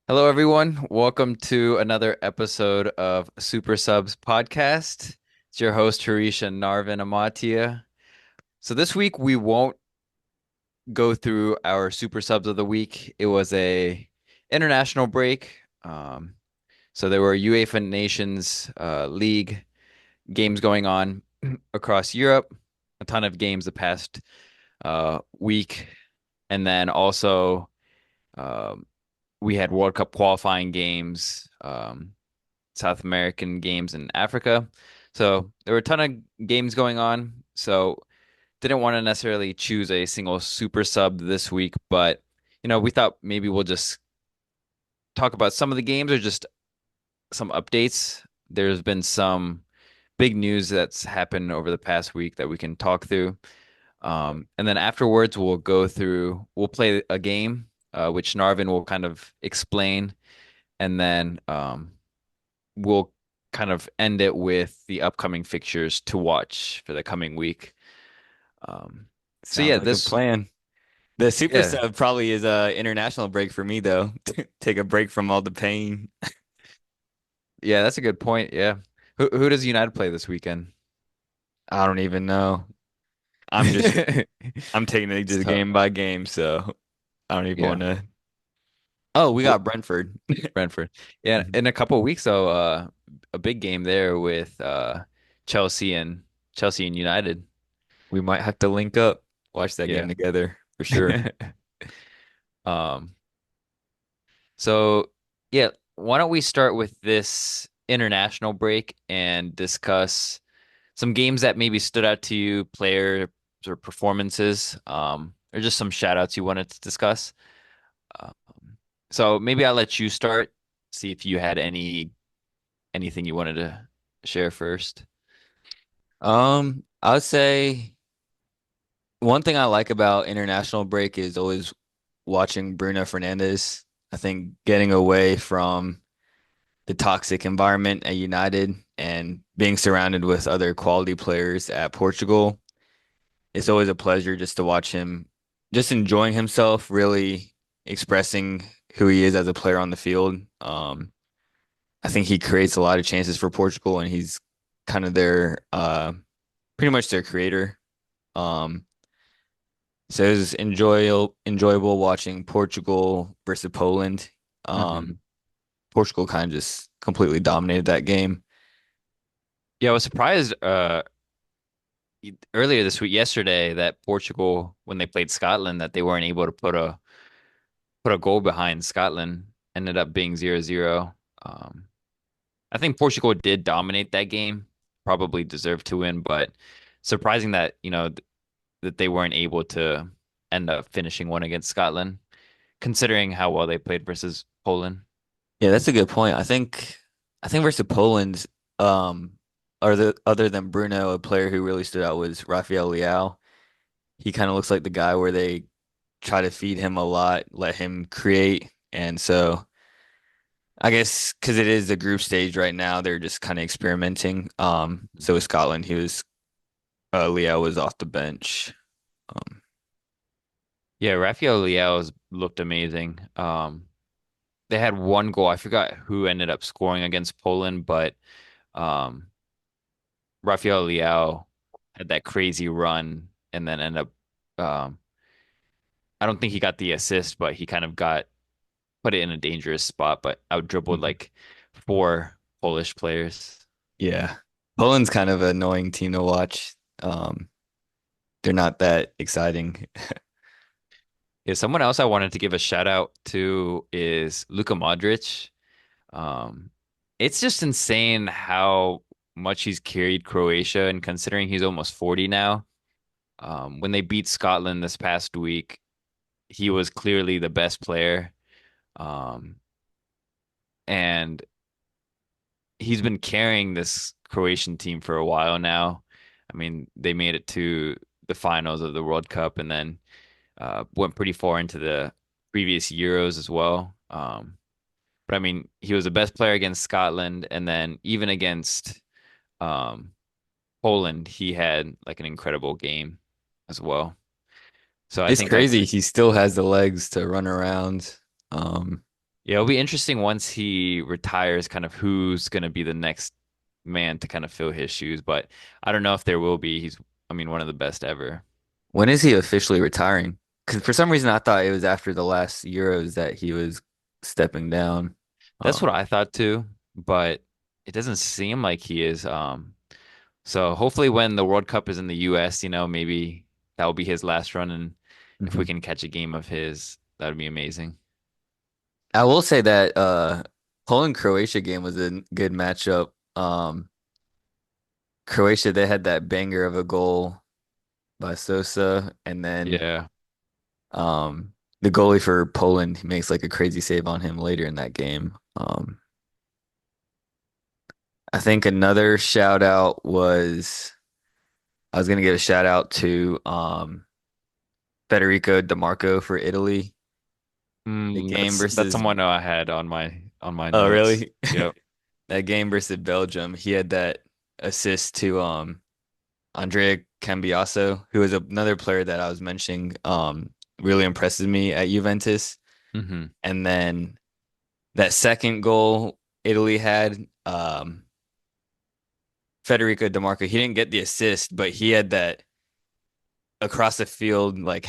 Hello, everyone. Welcome to another episode of Super Subs Podcast. It's your host, Harish and Narvin Amatia. So this week we won't go through our Super Subs of the week. It was a international break. So there were UEFA Nations League games going on across Europe. A ton of games the past week, and then also um, we had World Cup qualifying games. South American games in Africa. So there were a ton of games going on. So didn't want to necessarily choose a single super sub this week, but we thought maybe we'll just talk about some of the games or just some updates. There's been some big news that's happened over the past week that we can talk through. And then afterwards, we'll play a game, which Narvin will kind of explain, and then we'll kind of end it with the upcoming fixtures to watch for the coming week. Um, so Sounds yeah, like a this plan. The super yeah sub probably is a international break for me though. Take a break from all the pain. yeah that's a good point. Yeah, who does United play this weekend? I don't even know. I'm just I'm taking it It's just tough. game by game, so I don't even Yeah, want to. Oh, we well, got Brentford. Brentford. Yeah, Mhm. in a couple of weeks though, a big game there with Chelsea and Chelsea and United. We might have to link up, watch that game Yeah. together for sure. Um, So, yeah, why don't we start with this international break and discuss some games that maybe stood out to you, players or performances, or just some shout outs you wanted to discuss. Um, so maybe I'll let you start, see if you had anything you wanted to share first. I would say one thing I like about international break is always watching Bruno Fernandes. I think getting away from the toxic environment at United and being surrounded with other quality players at Portugal. It's always a pleasure just to watch him just enjoying himself, really expressing who he is as a player on the field. I think he creates a lot of chances for Portugal and he's kind of their pretty much their creator. Um, so it was enjoyable watching Portugal versus Poland. Hmm. Portugal kind of just completely dominated that game. Yeah, I was surprised earlier this week, yesterday, that Portugal, when they played Scotland, that they weren't able to put a goal behind Scotland. Ended up being 0-0. I think Portugal did dominate that game, probably deserved to win, but surprising that, that they weren't able to end up finishing one against Scotland, considering how well they played versus Poland. Yeah, that's a good point. I think versus Poland, um, other than Bruno, a player who really stood out was Rafael Leao. He kind of looks like the guy where they try to feed him a lot, let him create, and so I guess because it is the group stage right now, they're just kind of experimenting. So with Scotland, Leao was off the bench. Um, Yeah, Rafael Leao looked amazing. They had one goal. I forgot who ended up scoring against Poland, but um, Rafael Leao had that crazy run and then ended up. I don't think he got the assist, but he kind of got put it in a dangerous spot, but out dribbled mhm. like four Polish players. Yeah, Poland's kind of an annoying team to watch. They're not that exciting. Yeah, someone else I wanted to give a shout out to is Luka Modric. Um, it's just insane how much he's carried Croatia, and considering he's almost 40 now. When they beat Scotland this past week, he was clearly the best player. Um, and he's been carrying this Croatian team for a while now. I mean, they made it to the finals of the World Cup and then went pretty far into the previous Euros as well. But I mean, he was the best player against Scotland, and then even against um, Poland, he had like an incredible game as well. So I It's think that's crazy. He still has the legs to run around. Um, Yeah, it'll be interesting once he retires, kind of who's going to be the next man to kind of fill his shoes. But I don't know if there will be. I mean, one of the best ever. When is he officially retiring? Because for some reason I thought it was after the last Euros that he was stepping down. That's what Um, I thought too, but it doesn't seem like he is. So hopefully when the World Cup is in the US, maybe that will be his last run, and if we mhm. can catch a game of his, that would be amazing. I will say that Poland-Croatia game was a good matchup. Croatia, they had that banger of a goal by Sosa, and then Yeah. the goalie for Poland he makes like a crazy save on him later in that game. I think another shout out was I was gonna give a shout out to Federico DiMarco for Italy. The game That's versus someone I had on my oh notes. really? Yep. That game versus Belgium, he had that assist to Andrea Cambiaso, who is another player that I was mentioning, really impresses me at Juventus. Hmm. And then that second goal Italy had, Federico DiMarco, he didn't get the assist, but he had that across the field like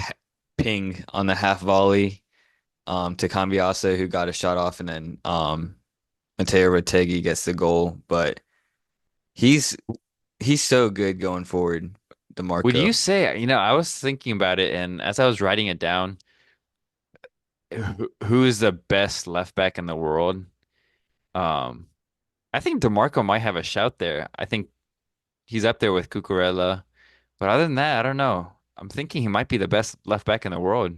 ping on the half volley to Cambiaso, who got a shot off, and then Matteo Retegui gets the goal. But he's he's so good going forward, Would you DiMarco. say, I was thinking about it, and as I was writing it down, who is the best left back in the world? Um, I think DeMarco might have a shout there. I think he's up there with Cucurella. But other than that, I don't know. I'm thinking he might be the best left back in the world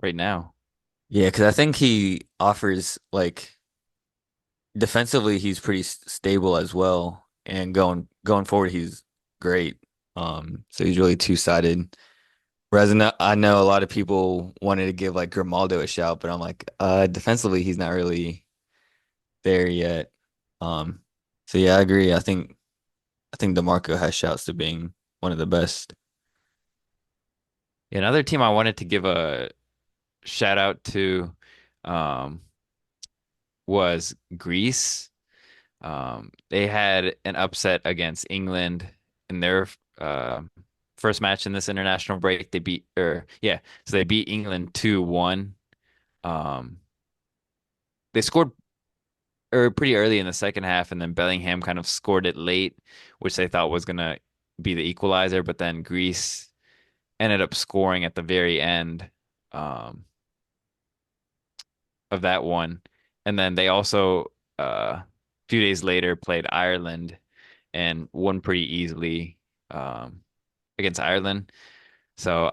right now. Yeah, because I think he offers like defensively he's pretty stable as well, and going forward he's great. So he's really two-sided. Whereas I know a lot of people wanted to give like Grimaldo a shout, but I'm like, defensively he's not really there yet. Um, so yeah, I agree. I think DeMarco has shouts to being one of the best. Another team I wanted to give a shout out to um, was Greece. They had an upset against England in their uh, first match in this international break. So they beat England 2-1. Um, they scored pretty early in the second half, and then Bellingham kind of scored it late, which they thought was gonna be the equalizer, but then Greece ended up scoring at the very end um, of that one. And then they also a few days later played Ireland and won pretty easily um, against Ireland. So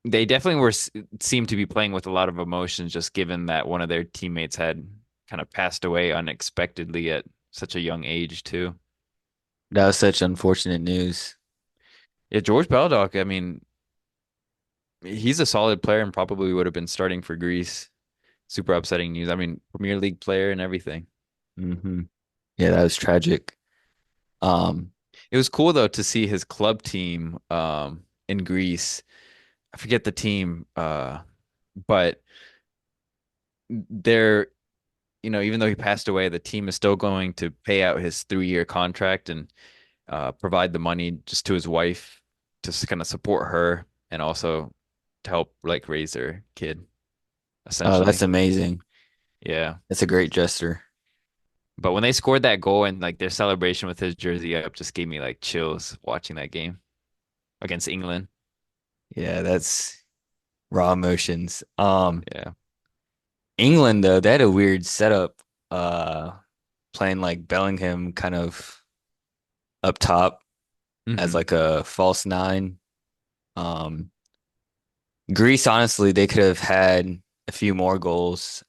they definitely seemed to be playing with a lot of emotions, just given that one of their teammates had kind of passed away unexpectedly at such a young age too. That was such unfortunate news. Yeah, George Baldock, I mean, he's a solid player and probably would have been starting for Greece. Super upsetting news. I mean, Premier League player and everything. Hmm. Yeah, that was tragic. Um, It was cool though to see his club team in Greece. I forget the team, but they're, even though he passed away, the team is still going to pay out his 3-year contract and provide the money just to his wife to kind of support her and also to help like raise their kid, oh, that's essentially. amazing. Yeah. That's a great gesture. But when they scored that goal and like their celebration with his jersey up just gave me like chills watching that game against England. Yeah, that's raw emotions. Yeah. England though, they had a weird setup, uh, playing like Bellingham kind of up top as Hmm. like a false nine. Um, Greece, honestly, they could have had a few more goals.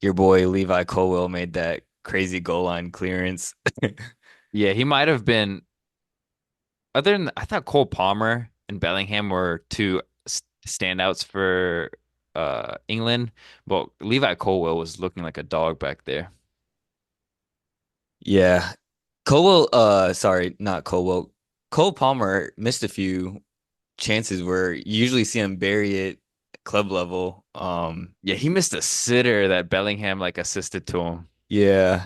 Your boy Levi Colwill made that crazy goal line clearance. Yeah, he might have been. Other than I thought Cole Palmer and Bellingham were two standouts for England, but Levi Colwill was looking like a dog back there. Yeah. Colwill, sorry, not Colwill. Cole Palmer missed a few chances where you usually see him bury it club level. Yeah, he missed a sitter that Bellingham like assisted to him. Yeah.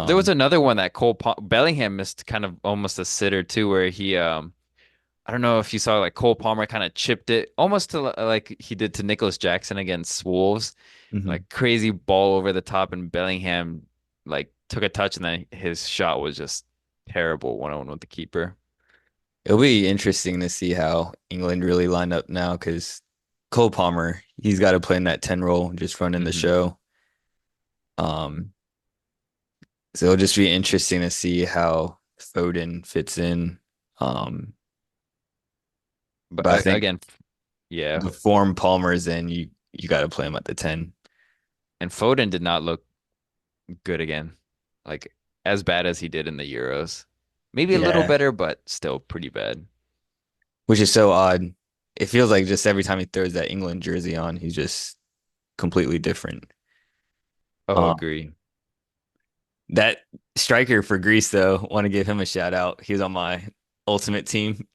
There was Um, another one that Bellingham missed kind of almost a sitter too, where he I don't know if you saw like Cole Palmer kind of chipped it almost to like he did to Nicholas Jackson against Wolves, mhm. like crazy ball over the top, and Bellingham like took a touch, and then his shot was just terrible 1-on-1 with the keeper. It'll be interesting to see how England really line up now because Cole Palmer, he's got to play in that 10 role, just running the Hmm. show. Um, so it'll just be interesting to see how Foden fits in. Um, But but I think again, yeah, the form Palmer's in, you got to play him at the 10, and Foden did not look good again, like as bad as he did in the Euros. Maybe a little yeah, better, but still pretty bad. which is so odd. It feels like just every time he throws that England jersey on, he's just completely different. Oh, Um, agree. that striker for Greece, though, want to give him a shout out. He was on my ultimate team,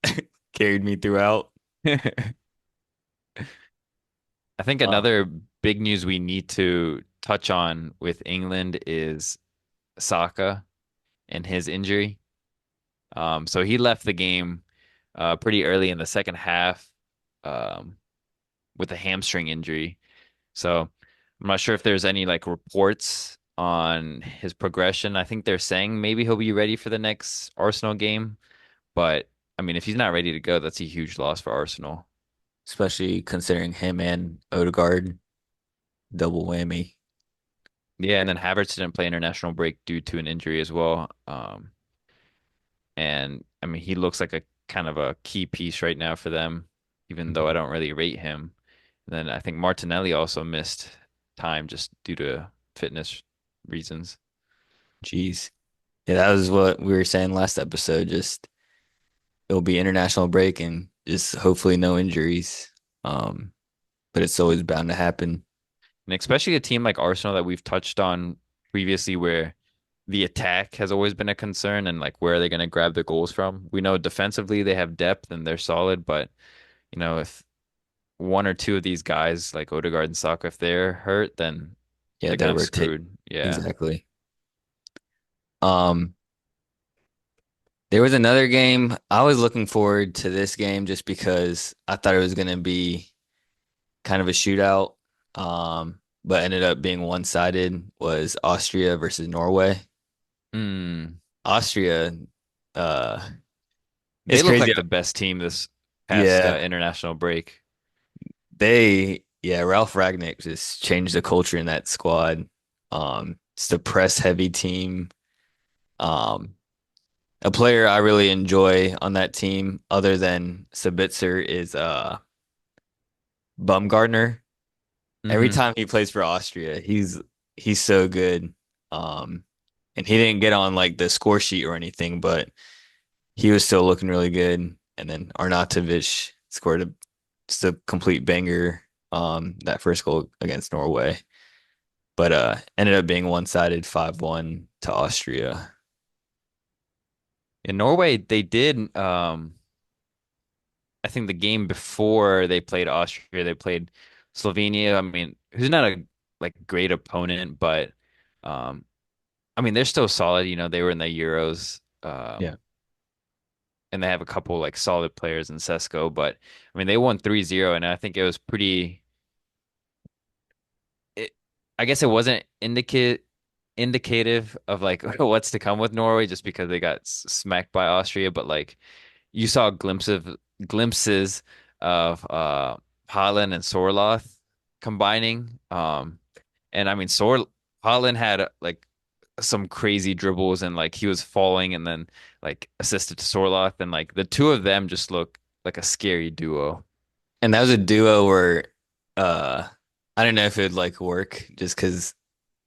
carried me throughout. I think Uh, another big news we need to touch on with England is Saka and his injury. So he left the game pretty early in the second half um, with a hamstring injury. So I'm not sure if there's any like reports on his progression. I think they're saying maybe he'll be ready for the next Arsenal game, but I mean, if he's not ready to go, that's a huge loss for Arsenal. especially considering him and Odegaard double whammy. Yeah, and then Havertz didn't play international break due to an injury as well. And I mean, he looks like a kind of a key piece right now for them, even though I Mhm. don't really rate him. And then I think Martinelli also missed time just due to fitness reasons. Jeez. Yeah, that was what we were saying last episode. Just it'll be international break and just hopefully no injuries. Um, but it's always bound to happen. And especially a team like Arsenal that we've touched on previously, where the attack has always been a concern and like where are they going to grab the goals from? We know defensively they have depth and they're solid, but if one or two of these guys like Odegaard and Saka, if they're hurt, then Yeah, they're kind they're of rotate screwed. Yeah. exactly. Um, there was another game. I was looking forward to this game just because I thought it was gonna be kind of a shootout. But ended up being one-sided was Austria versus Norway. Hmm. Austria, uh, They it's look crazy. like the best team this past Yeah, international break. yeah, Ralph Ragnick just changed the culture in that squad. It's the press heavy team. Um, a player I really enjoy on that team, other than Sabitzer, is Bumgardner. Every Hmm. time he plays for Austria, he's so good. Um, and he didn't get on like the score sheet or anything, but he was still looking really good. And then Arnautovic scored just a complete banger. That first goal against Norway, but ended up being one-sided 5-1 to Austria. In Norway, they did. I think the game before they played Austria, they played Slovenia. I mean, who's not a like great opponent, but um, I mean they're still solid. They were in the Euros, Yeah. and they have a couple like solid players in Sesko. But I mean, they won 3-0, and I think it was pretty. It, I guess it wasn't indicative of like what's to come with Norway, just because they got smacked by Austria. But like you saw glimpses of Haaland and Sorloth combining. And I mean Haaland had like some crazy dribbles and like he was falling and then like assisted to Sorloth, and like the two of them just look like a scary duo. And that was a duo where uh I don't know if it'd like work just because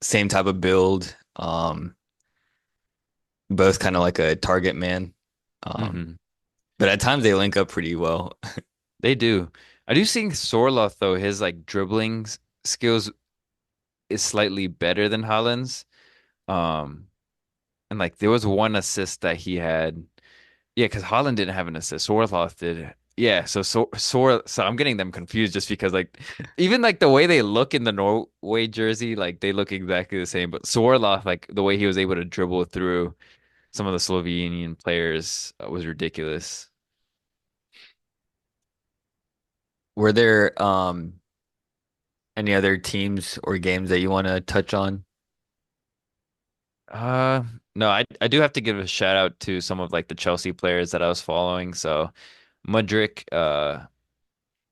same type of build. Both kind of like a target man. Um, Hmm. but at times they link up pretty well. They do. I do think Sorloth though, his like dribbling skills is slightly better than Haaland's. Um, and like there was one assist that he had. Yeah, because Haaland didn't have an assist. Sorloth did. Yeah, so I'm getting them confused just because like even like the way they look in the Norway jersey, like they look exactly the same. But Sorloth, like the way he was able to dribble through some of the Slovenian players was ridiculous. Were there any other teams or games that you want to touch on? Uh no, I do have to give a shout out to some of like the Chelsea players that I was following. So Mudryk,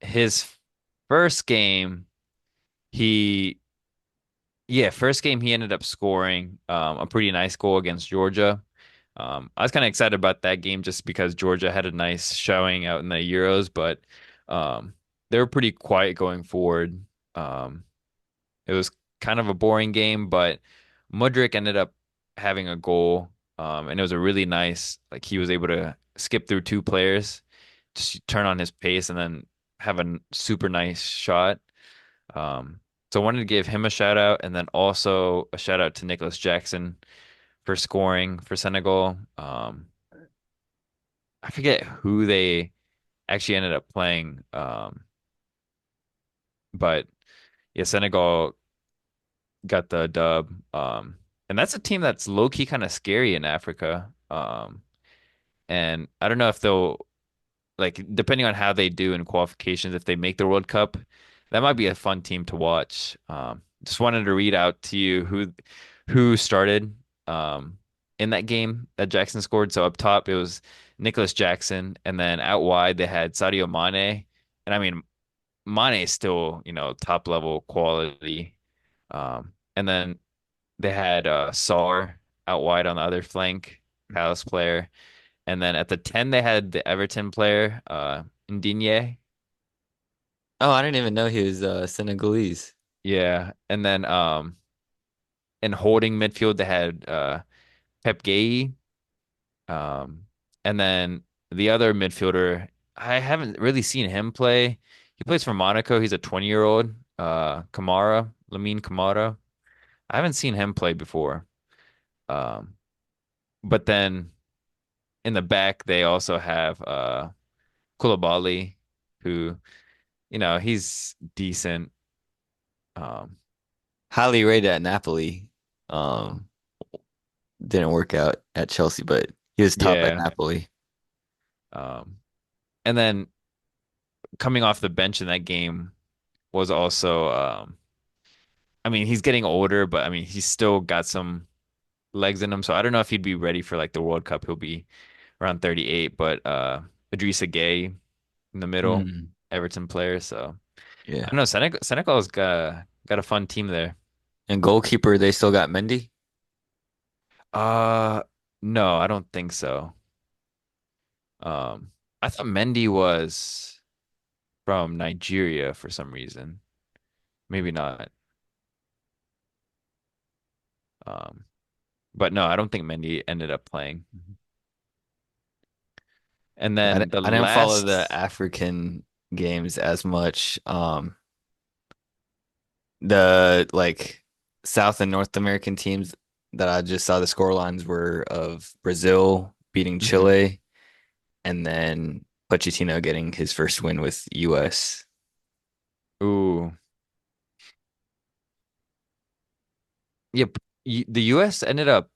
his first game, he first game he ended up scoring a pretty nice goal against Georgia. I was kind of excited about that game just because Georgia had a nice showing out in the Euros, but um, they were pretty quiet going forward. Um, it was kind of a boring game, but Mudryk ended up having a goal, and it was a really nice, like he was able to skip through two players, just turn on his pace, and then have a super nice shot. So I wanted to give him a shout out, and then also a shout out to Nicholas Jackson for scoring for Senegal. I forget who they actually ended up playing, but yeah, Senegal got the dub. And that's a team that's low key kind of scary in Africa. And I don't know if they'll like depending on how they do in qualifications, if they make the World Cup, that might be a fun team to watch. Just wanted to read out to you who started in that game that Jackson scored. So up top it was Nicholas Jackson, and then out wide they had Sadio Mane. And I mean Mane is still, top level quality. And then they had Sarr out wide on the other flank, Palace player. And then at the 10, they had the Everton player, Ndiaye. Oh, I didn't even know he was Senegalese. Yeah. And then in holding midfield, they had Pep Gueye. Um, and then the other midfielder, I haven't really seen him play. He plays for Monaco. He's a 20-year-old, Lamine Kamara. I haven't seen him play before. Um, but then in the back, they also have Koulibaly, who, he's decent. Um, Highly rated at Napoli. Um, didn't work out at Chelsea, but he was top at yeah. Napoli. Um, and then coming off the bench in that game was also, I mean, he's getting older, but I mean, he's still got some legs in him. So I don't know if he'd be ready for like the World Cup. He'll be around 38, but Idrissa Gueye in the middle, Mm, Everton player. So I yeah. don't know. Senegal's got a fun team there. And goalkeeper, they still got Mendy. Uh, no, I don't think so. I thought Mendy was from Nigeria for some reason. Maybe not. Um, but no, I don't think Mendy ended up playing. And I, then the I didn't follow the last, African games as much. The like South and North American teams that I just saw the score lines were of Brazil beating Mhm. Chile and then Pochettino getting his first win with US. Ooh, yep. The U.S. ended up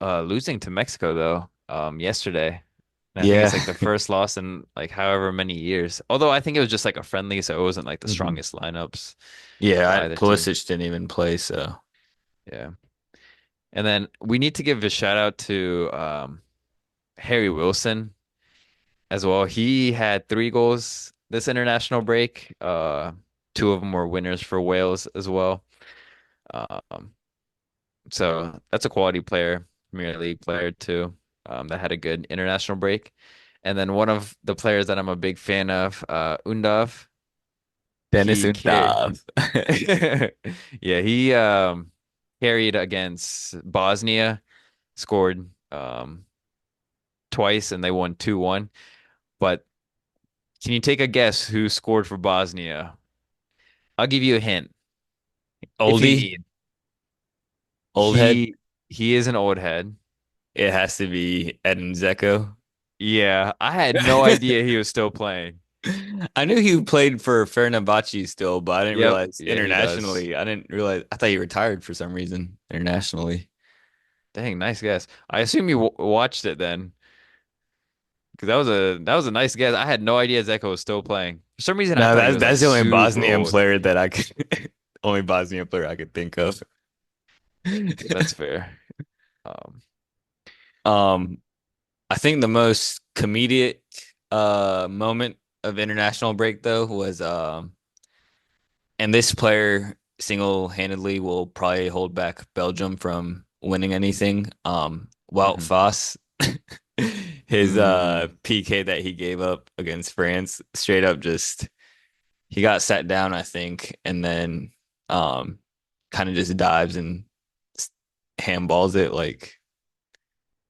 losing to Mexico though, yesterday. And I think it's Yeah. like the first loss in like however many years. Although I think it was just like a friendly, so it wasn't like the Mhm. strongest lineups for Yeah, either team. Pulisic didn't even play, so Yeah. And then we need to give a shout out to Harry Wilson as well. He had 3 goals this international break. Two of them were winners for Wales as well. Um, so that's a quality player, Premier League player too, that had a good international break. And then one of the players that I'm a big fan of, Undav, Dennis he carried. Undav. Yeah, he carried against Bosnia, scored twice, and they won 2-1. But can you take a guess who scored for Bosnia? I'll give you a hint if you Oldie, need. old head. He is an old head. It has to be Edin Dzeko. Yeah, I had no idea he was still playing. I knew he played for Fenerbahce still, but I didn't Yep. realize Yeah, he does. internationally. I didn't realize. I thought he retired for some reason internationally. Dang, nice guess. I assume you w watched it then, because that was a nice guess. I had no idea Zeko was still playing. For some reason, I No, thought he that's was like that's the only super Bosnian old. player that I could, only Bosnian player I could think of. That's fair. Um, Um, I think the most comedic moment of international break though was and this player single-handedly will probably hold back Belgium from winning anything. Wout mhm. Faes, his Mm. PK that he gave up against France, straight up just he got sat down, I think, and then um kind of just dives and handballs it like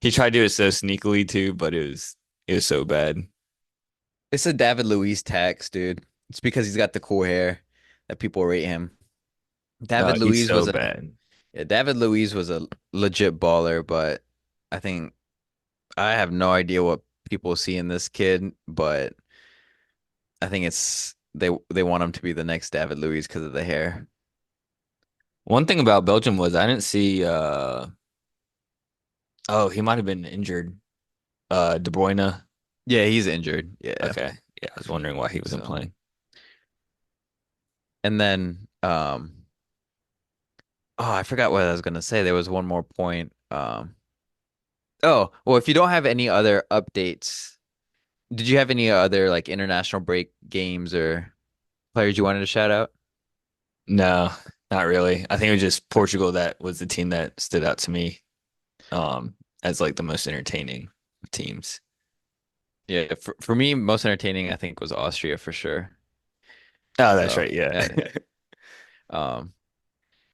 he tried to do it so sneakily too, but it was so bad. It's a David Luiz tax, dude. It's because he's got the cool hair that people rate him. No, David he's Luiz so was a bad. Yeah, David Luiz was a legit baller, but I think I have no idea what people see in this kid, but I think it's they want him to be the next David Luiz because of the hair. One thing about Belgium was I didn't see oh, he might have been injured. De Bruyne. Yeah, he's injured. Yeah. Okay. Yeah, I was wondering why he wasn't So, playing. and then oh, I forgot what I was gonna say. There was one more point. Oh, well, if you don't have any other updates, did you have any other like international break games or players you wanted to shout out? No, not really. I think it was just Portugal that was the team that stood out to me as like the most entertaining of teams. Yeah, for me, most entertaining I think was Austria for sure. Oh, that's So right. Yeah. yeah. Um,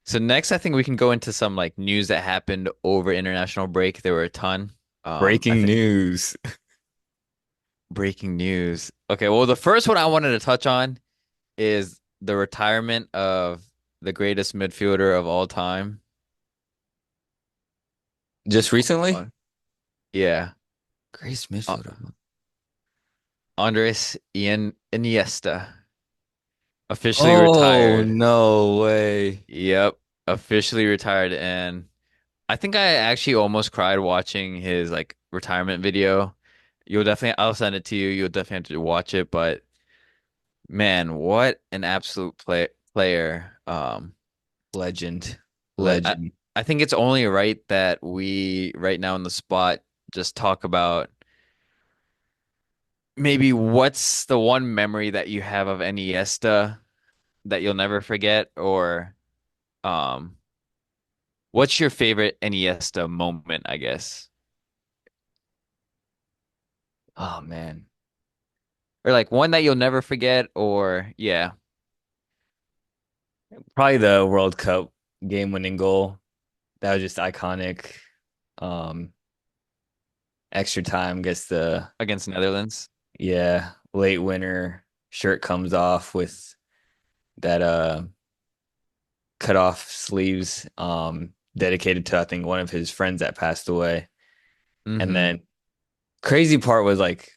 so next I think we can go into some like news that happened over international break. There were a ton. I Breaking think news. breaking news. Okay, well the first one I wanted to touch on is the retirement of the greatest midfielder of all time. Just recently? Yeah, Grace uh, midfielder. Andres Iniesta officially Oh, retired. no way. Yep, officially retired, and I think I actually almost cried watching his like retirement video. I'll send it to you. You'll definitely have to watch it, but man, what an absolute player. Legend. Let Legend. I think it's only right that we right now in the spot just talk about maybe what's the one memory that you have of Iniesta that you'll never forget, or um, what's your favorite Iniesta moment, I guess, Oh man. or like one that you'll never forget, or yeah, Probably the World Cup game winning goal. That was just iconic. Um, extra time gets the against Netherlands. yeah, late winter shirt comes off with that cut off sleeves dedicated to I think one of his friends that passed away. And Mm-hmm. then crazy part was like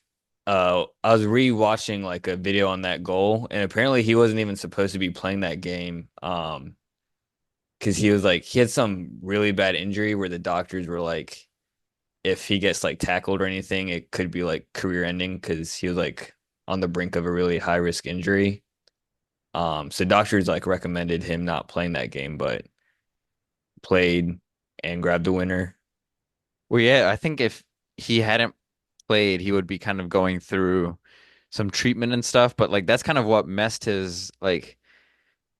I was re-watching like a video on that goal and apparently he wasn't even supposed to be playing that game because he was like he had some really bad injury where the doctors were like if he gets like tackled or anything it could be like career ending because he was like on the brink of a really high risk injury. So doctors like recommended him not playing that game, but played and grabbed the winner. Well, yeah, I think if he hadn't played, he would be kind of going through some treatment and stuff, but like that's kind of what messed his like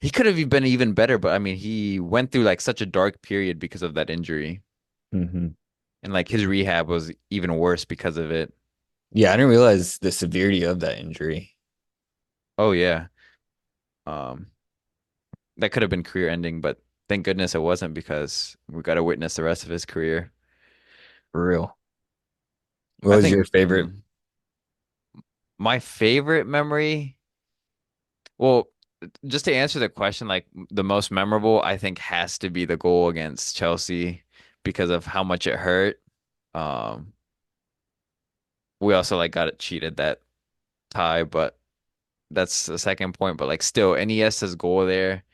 he could have been even better, but I mean he went through like such a dark period because of that injury. Hmm. And like his rehab was even worse because of it. Yeah, I didn't realize the severity of that injury. Oh yeah. Um that could have been career ending, but thank goodness it wasn't because we got to witness the rest of his career. For real. What I was your think favorite? my favorite memory, well, just to answer the question, like the most memorable, I think has to be the goal against Chelsea because of how much it hurt. Um, we also like got it cheated that tie, but that's the second point, but like still Iniesta's goal there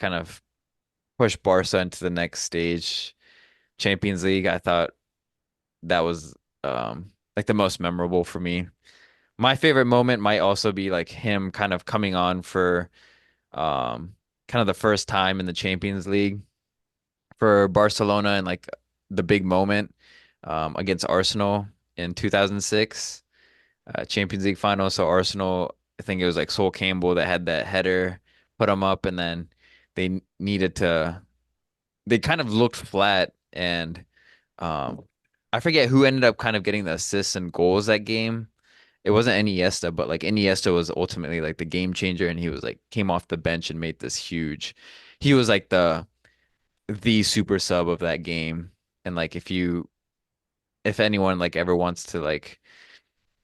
kind of pushed Barca into the next stage. Champions League, I thought that was like the most memorable for me. My favorite moment might also be like him kind of coming on for um kind of the first time in the Champions League for Barcelona and like the big moment against Arsenal in 2006 Champions League final. So Arsenal, I think it was like Sol Campbell that had that header, put them up, and then they needed to. They kind of looked flat, and um, I forget who ended up kind of getting the assists and goals that game. It wasn't Iniesta, but like Iniesta was ultimately like the game changer, and he was like came off the bench and made this huge. He was like the super sub of that game, and like if anyone like ever wants to like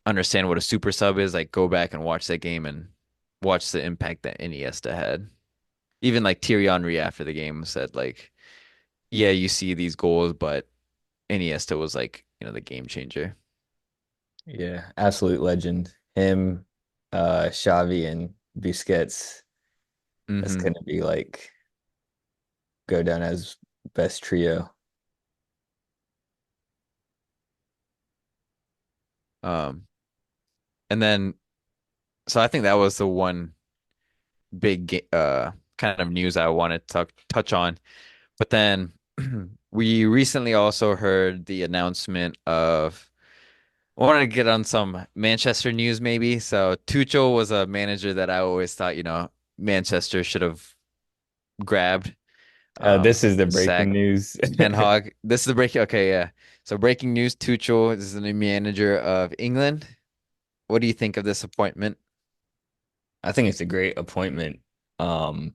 understand what a super sub is, like go back and watch that game and watch the impact that Iniesta had. Even like Thierry Henry after the game said like, yeah, you see these goals, but Iniesta was like, the game changer. Yeah, absolute legend. Him, Xavi and Busquets. That's Hmm. gonna be like go down as best trio. Um, and then so I think that was the one kind of news I wanted to touch on. But then we recently also heard the announcement of I wanted to get on some Manchester news maybe. So Tuchel was a manager that I always thought, Manchester should have grabbed. This is the Sack breaking news. Ten Hag. This is the breaking. Okay, yeah. So breaking news: Tuchel is the new manager of England. What do you think of this appointment? I think it's a great appointment. Um,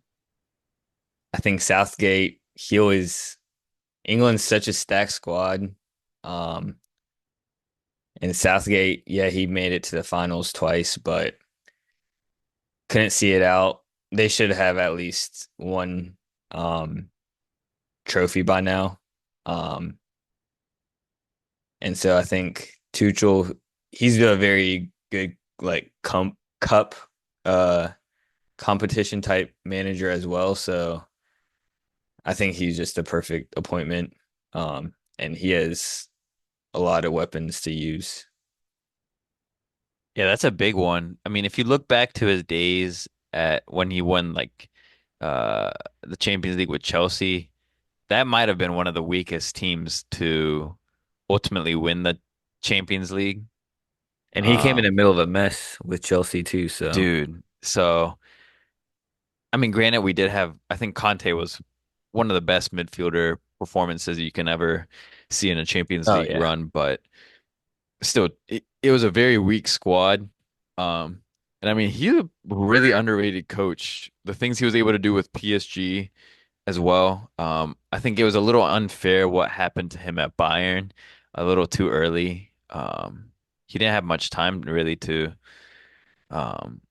I think Southgate, he always England's such a stacked squad. Um, and Southgate, yeah, he made it to the finals twice, but couldn't see it out. They should have at least one um trophy by now. Um, and so I think Tuchel, he's a very good like cup uh competition type manager as well. So I think he's just a perfect appointment. And he has a lot of weapons to use. Yeah, that's a big one. I mean, if you look back to his days at when he won like uh the Champions League with Chelsea, that might have been one of the weakest teams to ultimately win the Champions League. And he came in the Um, middle of a mess with Chelsea too, so dude, so I mean, granted, we did have, I think Conte was one of the best midfielder performances you can ever see in a Champions oh League yeah. run, but still, it was a very weak squad. Um, and I mean, he's a really underrated coach. The things he was able to do with PSG as well. I think it was a little unfair what happened to him at Bayern, a little too early. He didn't have much time really um,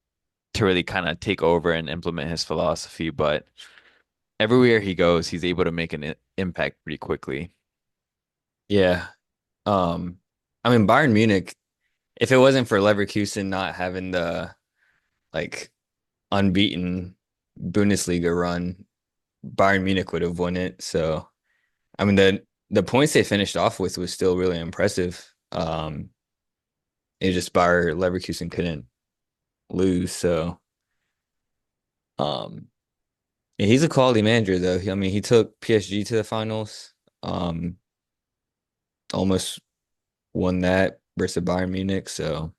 to really kind of take over and implement his philosophy, but everywhere he goes, he's able to make an impact pretty quickly. Yeah. Um I mean Bayern Munich, if it wasn't for Leverkusen not having the like unbeaten Bundesliga run, Bayern Munich would have won it. So I mean the points they finished off with was still really impressive. It just Bayer Leverkusen couldn't lose. So um yeah, he's a quality manager though. I mean he took PSG to the finals. Um almost won that versus Bayern Munich. So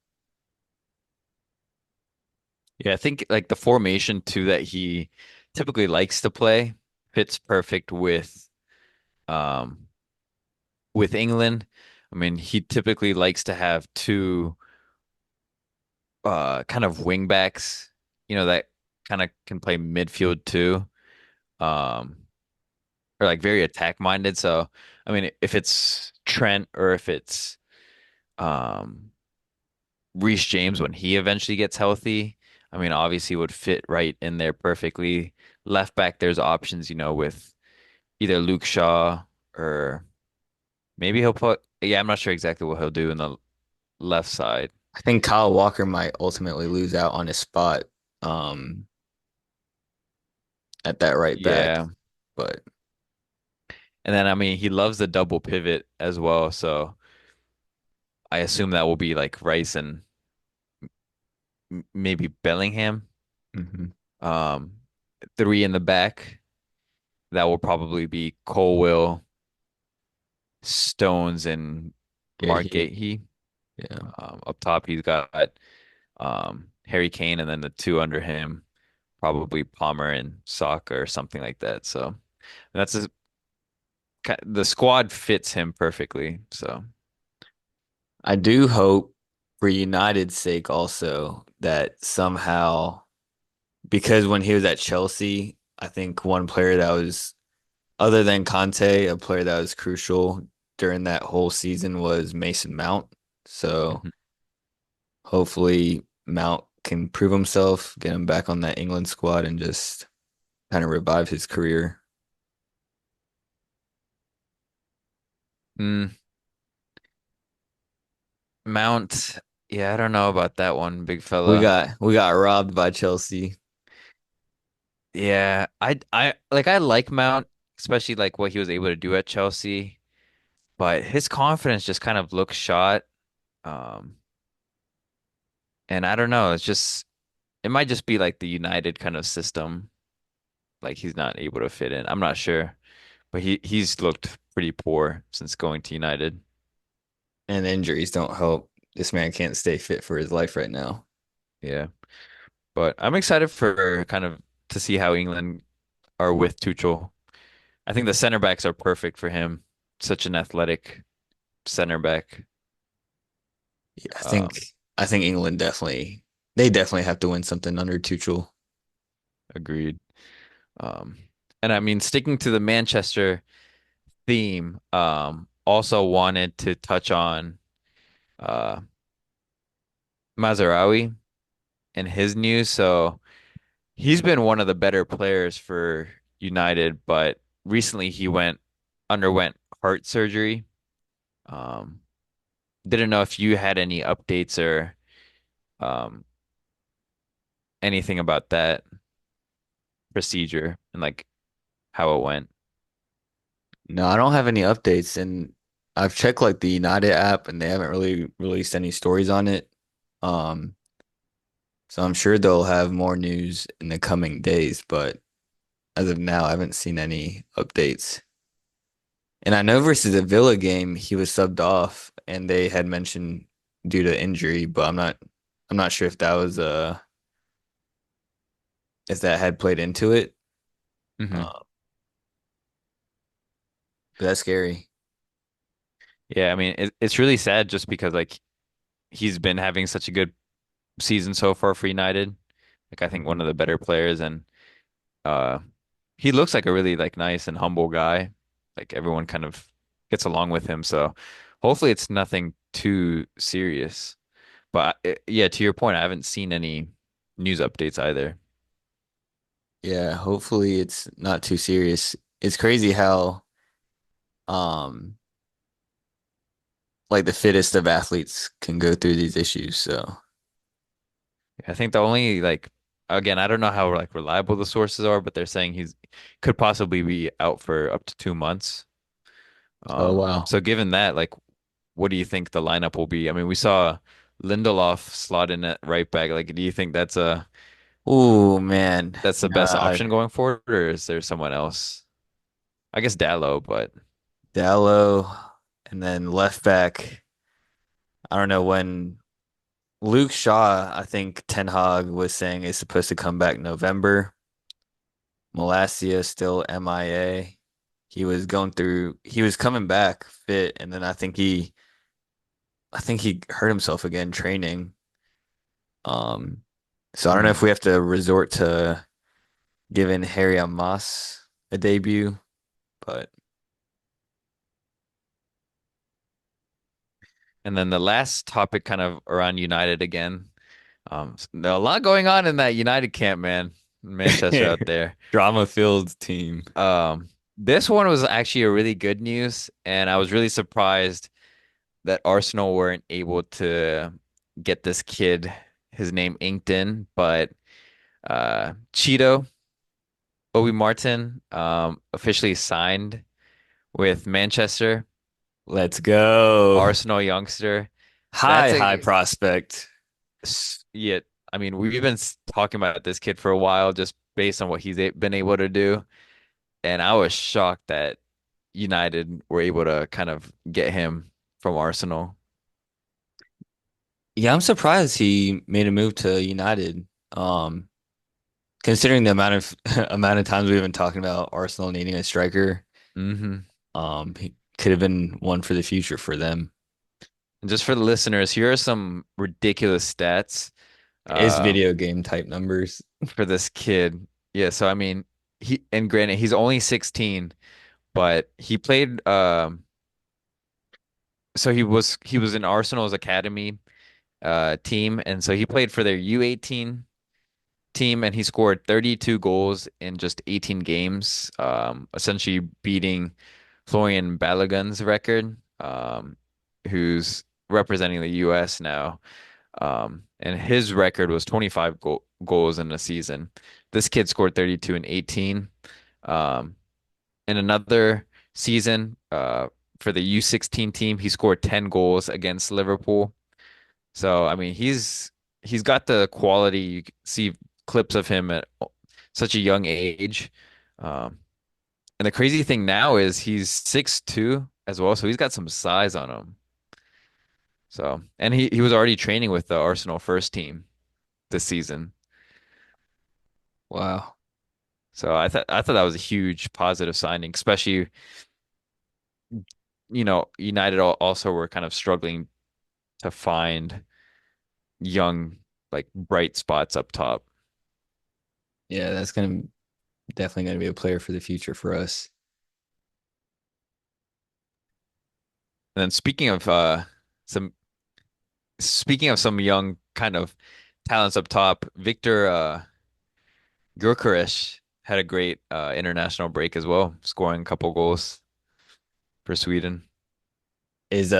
Yeah, I think like the formation too that he typically likes to play fits perfect um with England. I mean, he typically likes to have two kind of wing backs, that kind of can play midfield too. Um or like very attack minded. So, I mean, if it's Trent or if it's um Reece James when he eventually gets healthy, I mean, obviously would fit right in there perfectly. Left back, there's options, with either Luke Shaw or maybe he'll put, yeah, I'm not sure exactly what he'll do in the left side. I think Kyle Walker might ultimately lose out on his spot um at that right back. Yeah. But And then I mean he loves the double pivot as well, so I assume that will be like Rice and maybe Bellingham. mhm. Um, three in the back. That will probably be Colwill, Stones, and Mark Gahey, Gahey. yeah. Up top, he's got Harry Kane, and then the two under him, probably Palmer and Saka or something like that. So that's the squad fits him perfectly. So I do hope for United's sake also that somehow, because when he was at Chelsea, I think one player that was, other than Conte, a player that was crucial during that whole season was Mason Mount. So mhm. hopefully Mount can prove himself, get him back on that England squad, and just kind of revive his career. Mm, Mount, yeah, I don't know about that one, big We fella. got we got robbed by Chelsea. Yeah, I like Mount, especially like what he was able to do at Chelsea, but his confidence just kind of looks shot. Um, and I don't know, it might just be like the United kind of system, like he's not able to fit in. I'm not sure, but he's looked pretty poor since going to United. And injuries don't help. This man can't stay fit for his life right now. Yeah, but I'm excited for kind of to see how England are with Tuchel. I think the center backs are perfect for him. Such an athletic center back. Yeah, Um, I think England they definitely have to win something under Tuchel. Agreed. Um, and I mean, sticking to the Manchester theme, also wanted to touch on uh Mazraoui and his news. So he's been one of the better players for United, but recently he went underwent heart surgery. Um, didn't know if you had any updates or um anything about that procedure and like how it went. No, I don't have any updates, and I've checked like the United app, and they haven't really released any stories on it. Um, so I'm sure they'll have more news in the coming days, but as of now, I haven't seen any updates. And I know versus the Villa game, he was subbed off, and they had mentioned due to injury, but I'm not sure if that was if that had played into it. Hmm. Uh, but that's scary. Yeah, I mean it's really sad just because like he's been having such a good season so far for United. Like I think one Mhm. of the better players and uh he looks like a really like nice and humble guy. Like everyone kind of gets along with him. So hopefully it's nothing too serious. But yeah, to your point, I haven't seen any news updates either. Yeah, hopefully it's not too serious. It's crazy how um like the fittest of athletes can go through these issues. So, I think the only like again, I don't know how like reliable the sources are, but they're saying he's could possibly be out for up to 2 months. oh wow. So given that, like, what do you think the lineup will be? I mean, we saw Lindelof slot in at right back. Like, do you think Oh man. that's the best Nah, option going forward, or is there someone else? I guess Dallo, but Dallo and then left back. I don't know when Luke Shaw, I think Ten Hag was saying is supposed to come back November. Malacia still MIA. He was coming back fit, and then I think he hurt himself again training. Um, so I don't know if mhm. we have to resort to giving Harry Moss a debut, but And then the last topic, kind of around United again. A lot going on in that United camp, man. Manchester out there. drama-filled team. This one was actually a really good news, and I was really surprised that Arsenal weren't able to get this kid his name inked in, but Cheeto, Obi Martin, officially signed with Manchester, Let's go. Arsenal youngster. That's High a prospect. yeah. I mean, we've been talking about this kid for a while, just based on what been able to do, and I was shocked that United were able to kind of get him from Arsenal. Yeah, I'm surprised he made a move to United. Um, Considering the amount of amount of times we've been talking about Arsenal needing a striker, Hmm. he could have been one for the future for them. And just for the listeners, here are some ridiculous stats It's uh, video game type numbers. for this kid. Yeah, so I mean, and granted, he's only 16, but he played. So he was in Arsenal's academy team, and so he played for their U18 team, and he scored 32 goals in just 18 games, essentially beating Florian Balogun's record, who's representing the U.S. now. And his record was 25 goals in a season. This kid scored 32 and 18. Um, in another season, for the U16 team, he scored 10 goals against Liverpool. So, I mean, he's got the quality. You can see clips of him at such a young age. Um, and the crazy thing now is he's 6'2" as well, so he's got some size on him. So, and he was already training with the Arsenal first team this season. Wow. So I thought that was a huge positive signing, especially, United also were kind of struggling to find young, like bright spots up top. Yeah, that's gonna definitely gonna be a player for the future for us. And then some speaking of some young kind of talents up top, Victor Gyökeres had a great international break as well, scoring a couple goals for Sweden. Is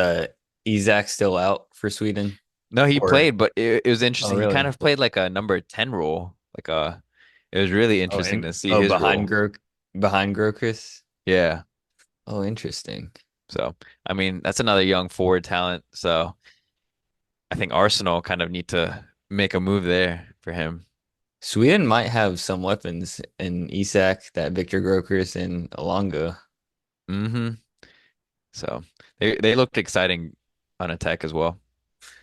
Isak still out for Sweden? No, he Or played, but it was oh interesting. He kind really? of played like a number 10 role. It was really Oh interesting and to see oh his role. behind Grokus? Yeah. Oh, interesting. So, I mean, that's another young forward talent. So, I think Arsenal kind of need to make a move there for him. Sweden might have some weapons in Isak, that Victor Grokus, and Alonga. Hmm. So, they looked exciting on attack as well.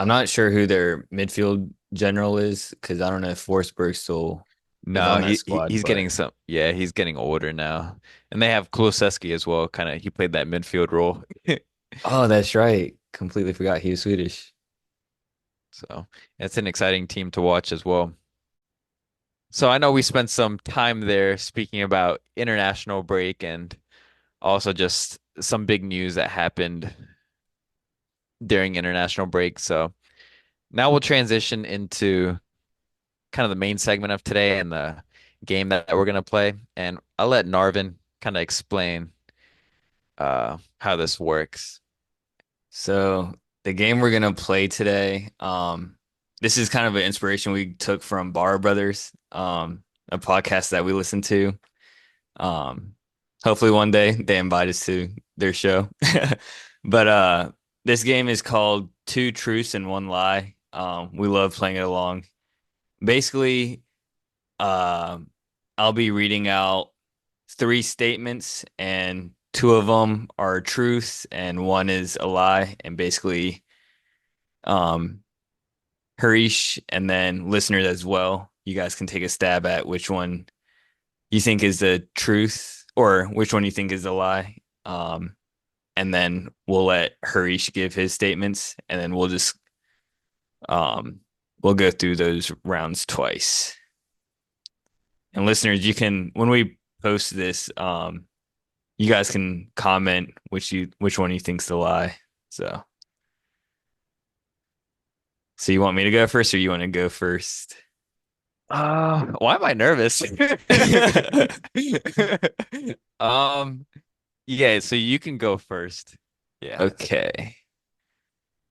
I'm not sure who their midfield general is because I don't know if Forsberg still is No, on that squad, he's but getting yeah, he's getting older now. And they have Kulusevski as well. Kind of he played that midfield role. oh, that's right. Completely forgot he was Swedish. So, it's an exciting team to watch as well. So, I know we spent some time there speaking about international break and also just some big news that happened during international break. So, now we'll transition into kind of the main segment of today and the game that we're going to play. And I'll let Narvin kind of explain how this works. So the game we're gonna play today, this is kind of an inspiration we took from Bar Brothers, a podcast that we listen to. Um, Hopefully one day they invite us to their show. But this game is called Two Truths and One Lie. We love playing it along. Basically, um, I'll be reading out three statements, and two of them are truths, and one is a lie. And basically, um, Harish and then listeners as well, you guys can take a stab at which one you think is the truth or which one you think is a lie. And then we'll let Harish give his statements, and then um, we'll go through those rounds twice. And listeners, you can when we post this, you guys can comment which one you think's the lie. So you want me to go first, or you want to go first? Why am I nervous? Um, yeah, so you can go first. Yeah. Okay.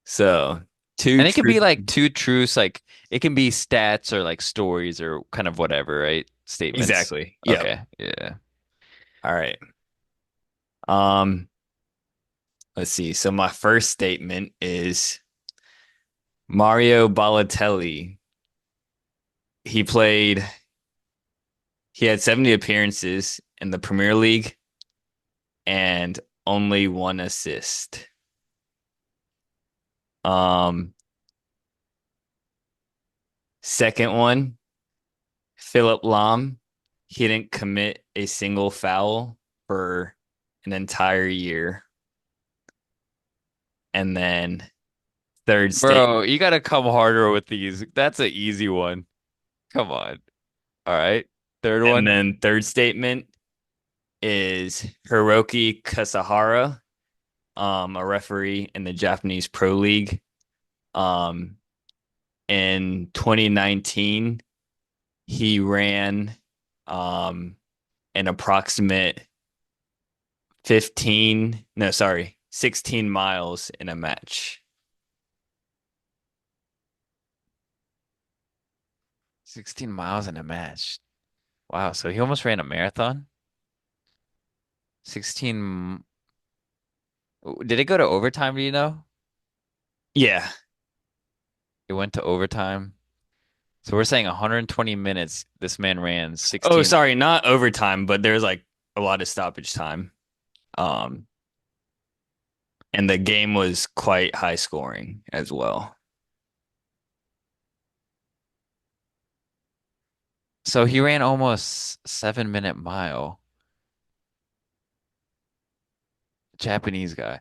So Two And it can truth. be like two truths, like it can be stats or like stories or kind of whatever, right? Statements. Exactly. Yep. Okay. Yeah. All right. Um, let's see. So my first statement is Mario Balotelli. He played, he had 70 appearances in the Premier League and only one assist. Um, second one, Philip Lahm. He didn't commit a single foul for an entire year. And then third state, Bro, you gotta come harder with these. That's an easy one. Come on. All right. Third and one. then third statement is Hiroki Kasahara, a referee in the Japanese Pro League. Um, in 2019, he ran um, an approximate no, sorry, 16 miles in a match. 16 miles in a match. Wow. So he almost ran a marathon? 16. Did it go to overtime, do you know? Yeah. It went to overtime. So we're saying 120 minutes this man ran Oh, 16. sorry, not overtime, but there's like a lot of stoppage time. Um, and the game was quite high scoring as well. So he ran almost 7 minute mile. Japanese guy.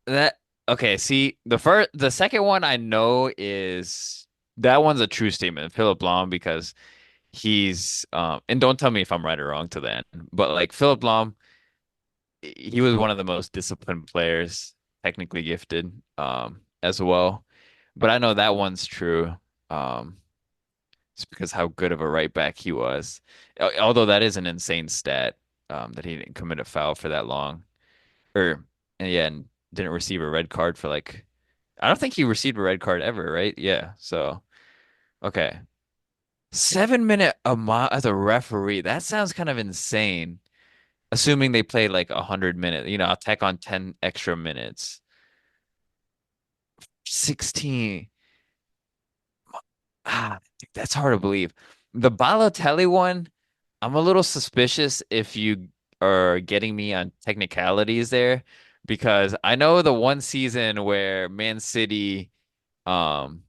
That okay, see the second one I know is that one's a true statement, Philip Lahm, because he's and don't tell me if I'm right or wrong to that, but like Philip Lahm, he was one of the most disciplined players, technically gifted, as well. But I know that one's true. Um, it's because how good of a right back he was. Although that is an insane stat, that he didn't commit a foul for that long. Or and yeah, and didn't receive a red card for like I don't think he received a red card ever, right? Yeah. So okay. 7 minute a mile as a referee. That sounds kind of insane. Assuming they played like 100 minutes, I'll tack on 10 extra minutes. 16. Dude, that's hard to believe. The Balotelli one, I'm a little suspicious if you are getting me on technicalities there because I know the one season where Man City um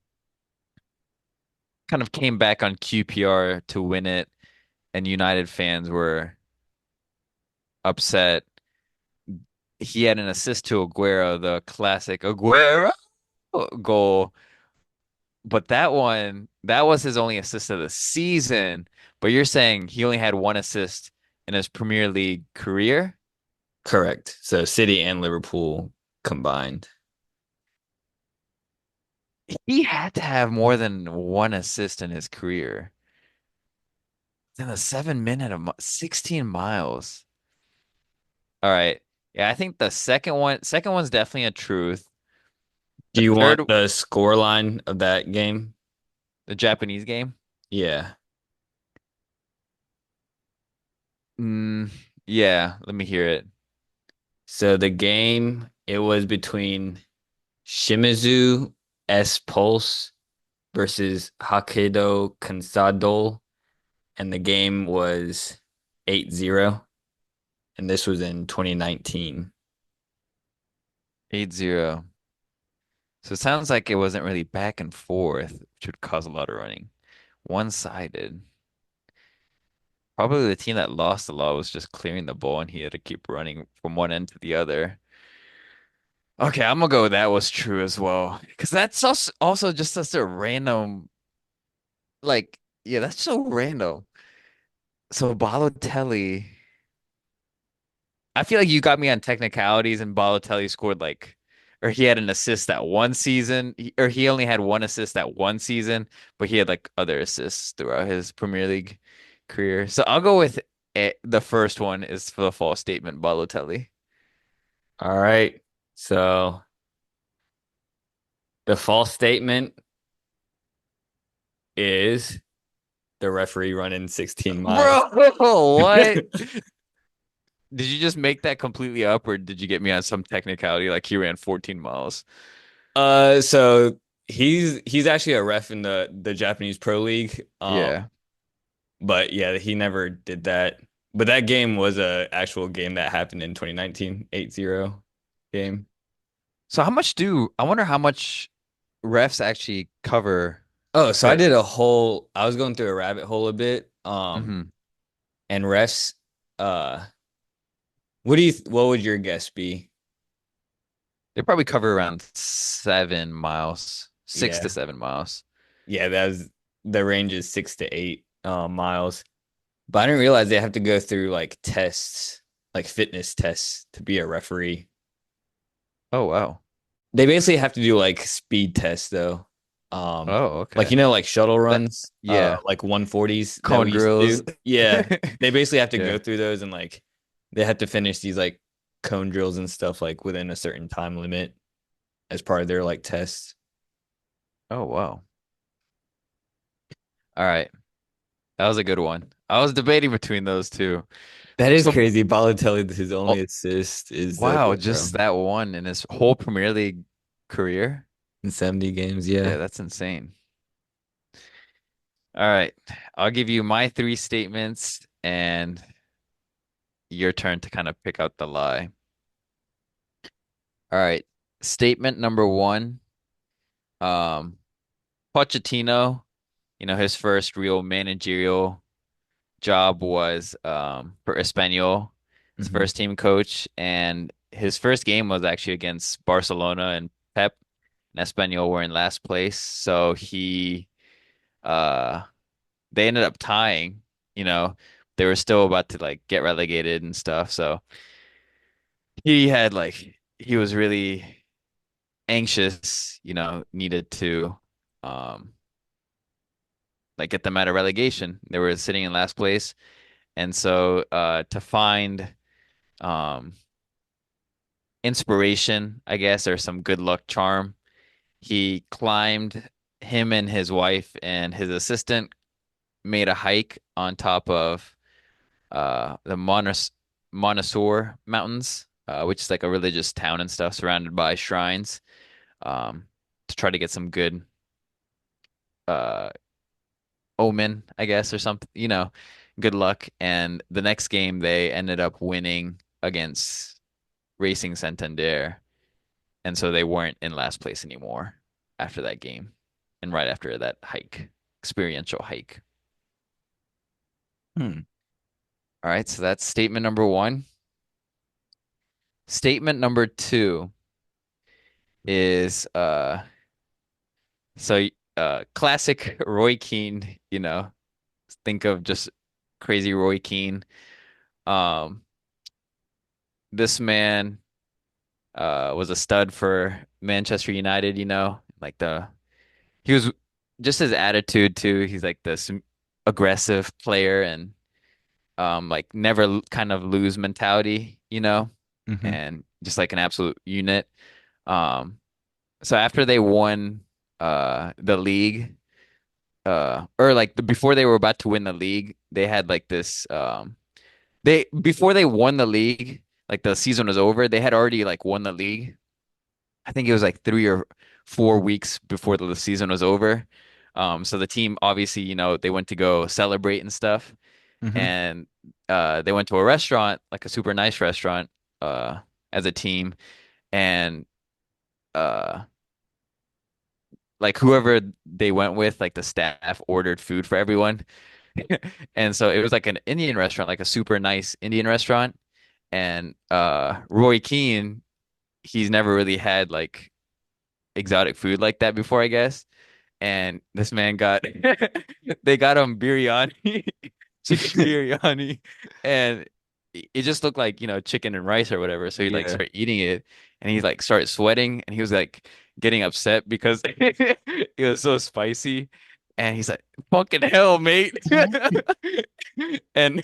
kind of came back on QPR to win it and United fans were upset. He had an assist to Aguero, the classic Aguero goal. But that one, that was his only assist of the season. But you're saying he only had one assist in his Premier League career? Correct. So City and Liverpool combined. He had to have more than one assist in his career. Then a 7 minute, 16 miles. All right. Yeah, I think the second one's definitely a truth. Do The you want third, the score line of that game? the Japanese game. Yeah. Mm, yeah, let me hear it. So the game, it was between Shimizu S Pulse versus Hokkaido Consadole, and the game was 8-0, and this was in 2019. 8-0. So it sounds like it wasn't really back and forth, which would cause a lot of running. One-sided. Probably the team that lost a lot was just clearing the ball and he had to keep running from one end to the other. Okay, I'm gonna go with that was true as well. Because that's also just such a random, like, yeah, that's so random. So Balotelli, I feel like you got me on technicalities and Balotelli scored like, or he had an assist that one season, or he only had one assist that one season, but he had like other assists throughout his Premier League career. So I'll go with it. The first one is for the false statement, Balotelli. All right. So The false statement is the referee running 16 miles. Bro, what? Did you just make that completely up, or did you get me on some technicality like he ran 14 miles? So he's actually a ref in the Japanese Pro League. Yeah. But yeah, he never did that. But that game was a actual game that happened in 2019, 8-0 game. So I wonder how much refs actually cover Oh, so the I was going through a rabbit hole a bit. hmm And refs, uh, what would your guess be? they probably cover around 7 miles, six to Yeah. 7 miles. Yeah, the range is 6 to 8 miles. But I didn't realize they have to go through like tests, like fitness tests to be a referee. Oh wow. They basically have to do like speed tests though. Oh, Like okay. like shuttle That runs, yeah. like 140s that Cone we used to drills. do. Yeah. They basically have to Yeah. go through those and like they have to finish these like cone drills and stuff like within a certain time limit as part of their like tests. Oh wow. All right. That was a good one. I was debating between those two. That is So crazy. Balotelli, his oh, only assist is the wow, goal just from that one in his whole Premier League career. in 70 games. Yeah, Yeah. that's insane. All right. I'll give you my three statements and your turn to kind of pick out the lie. All right. Statement number one. Um, Pochettino, his first real managerial job was for Espanyol, his Hmm. first team coach, and his first game was actually against Barcelona and Pep and Espanyol were in last place. So uh they ended up tying, you know. They were still about to like get relegated and stuff. So he was really anxious, needed to um like get them out of relegation. They were sitting in last place. And so to find um inspiration, I guess, or some good luck charm, he climbed him and his wife and his assistant made a hike on top of the Montessor Mountains, which is like a religious town and stuff surrounded by shrines, to try to get some good uh omen, I guess, or something, good luck. And the next game they ended up winning against Racing Santander. And so they weren't in last place anymore after that game and right after that hike, experiential hike. Hmm. All right, so that's statement number one. Statement number two is classic Roy Keane, think of just crazy Roy Keane. Um this man was a stud for Manchester United, like he was just his attitude too. He's like this aggressive player and like never kind of lose mentality, Hmm. and just like an absolute unit. Um, so after they won the league, or like before they were about to win the league, they had like this they before they won the league, like the season was over, they had already like won the league. I think it was like 3 or 4 weeks before the season was over. So the team obviously, they went to go celebrate and stuff, Hmm. and they went to a restaurant, like a super nice restaurant, uh, as a team, and uh, like whoever they went with, like the staff ordered food for everyone, and so it was like an Indian restaurant, like a super nice Indian restaurant, and Roy Keane, he's never really had like exotic food like that before, I guess. And this man got they got him biryani, chicken biryani, and it just looked like, chicken and rice or whatever. So he like Yeah. started eating it and he like started sweating and he was like getting upset because it was so spicy. And he's like, fucking hell, mate. And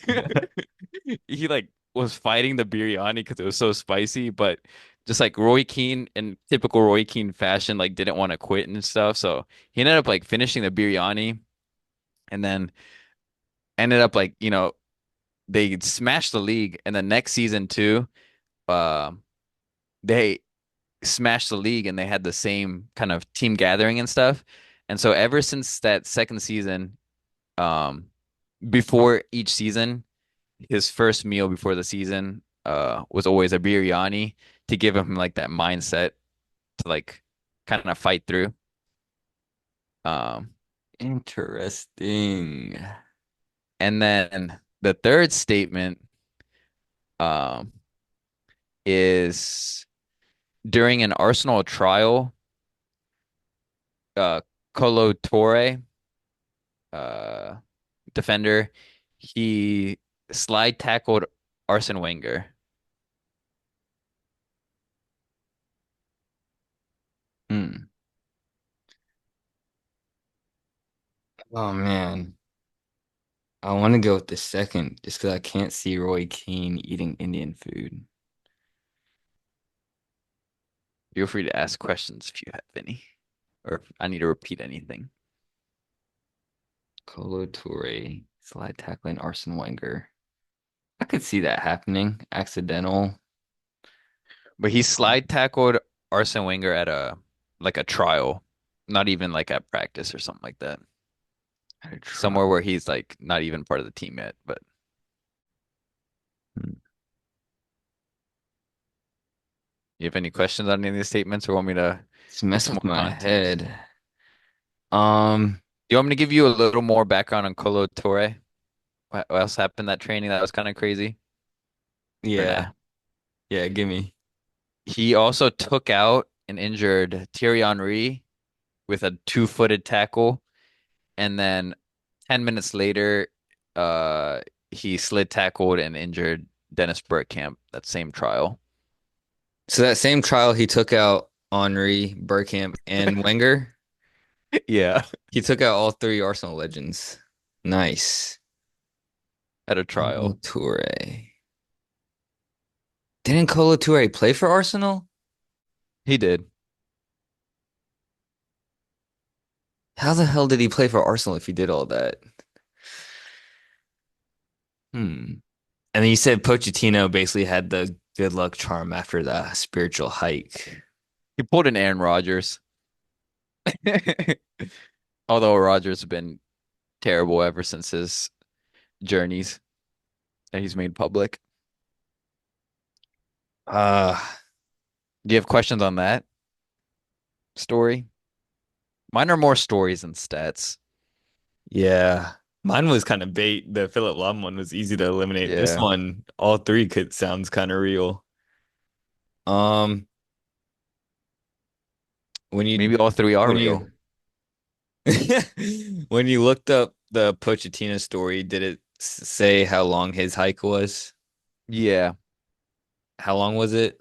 he like was fighting the biryani because it was so spicy, but just like Roy Keane in typical Roy Keane fashion, like didn't want to quit and stuff. So he ended up like finishing the biryani and then ended up like, they smashed the league. And the next season too, uh, they smashed the league and they had the same kind of team gathering and stuff. And so ever since that second season, um, before each season, his first meal before the season, was always a biryani to give him like that mindset to like kind of fight through. Um, Interesting. and then the third statement, um, is during an Arsenal trial, uh, Colo Torre, uh, defender, he slide tackled Arsene Wenger. Hmm. Oh man. I want to go with the second just because I can't see Roy Keane eating Indian food. Feel free to ask questions if you have any, or if I need to repeat anything. Colo Toure, slide tackling Arsene Wenger. I could see that happening. Accidental But he slide tackled Arsene Wenger at a like a trial, not even like at practice or something like that. at a try. Somewhere where he's like not even part of the team yet. But Hmm. you have any questions on any of these statements, or want me to It's give messing some with more my context? head. Um, You want me to give you a little more background on Colo Torre? What else happened that training that was kind of crazy? Or nah? yeah, yeah, gimme. He also took out and injured Thierry Henry with a two-footed tackle, and then 10 minutes later, uh, he slid tackled and injured Dennis Bergkamp that same trial. So that same trial, he took out Henry, Bergkamp, and Wenger. Yeah, He took out all three Arsenal legends. Nice. at a Colo trial. Toure. Didn't Colo Toure play for Arsenal? He did. How the hell did he play for Arsenal if he did all that? Hmm. And then you said Pochettino basically had the good luck charm after the spiritual hike. He pulled an Aaron Rodgers. Although Rodgers has been terrible ever since his journeys that he's made public. Uh, Do you have questions on that story? Mine are more stories than stats. yeah. Mine was kind of bait. The Philip Lahm one was easy to eliminate. This Yeah, one, all three could sounds kind of real. Um, when you maybe all three are when real. you when you looked up the Pochettino story, did it say how long his hike was? Yeah. How long was it?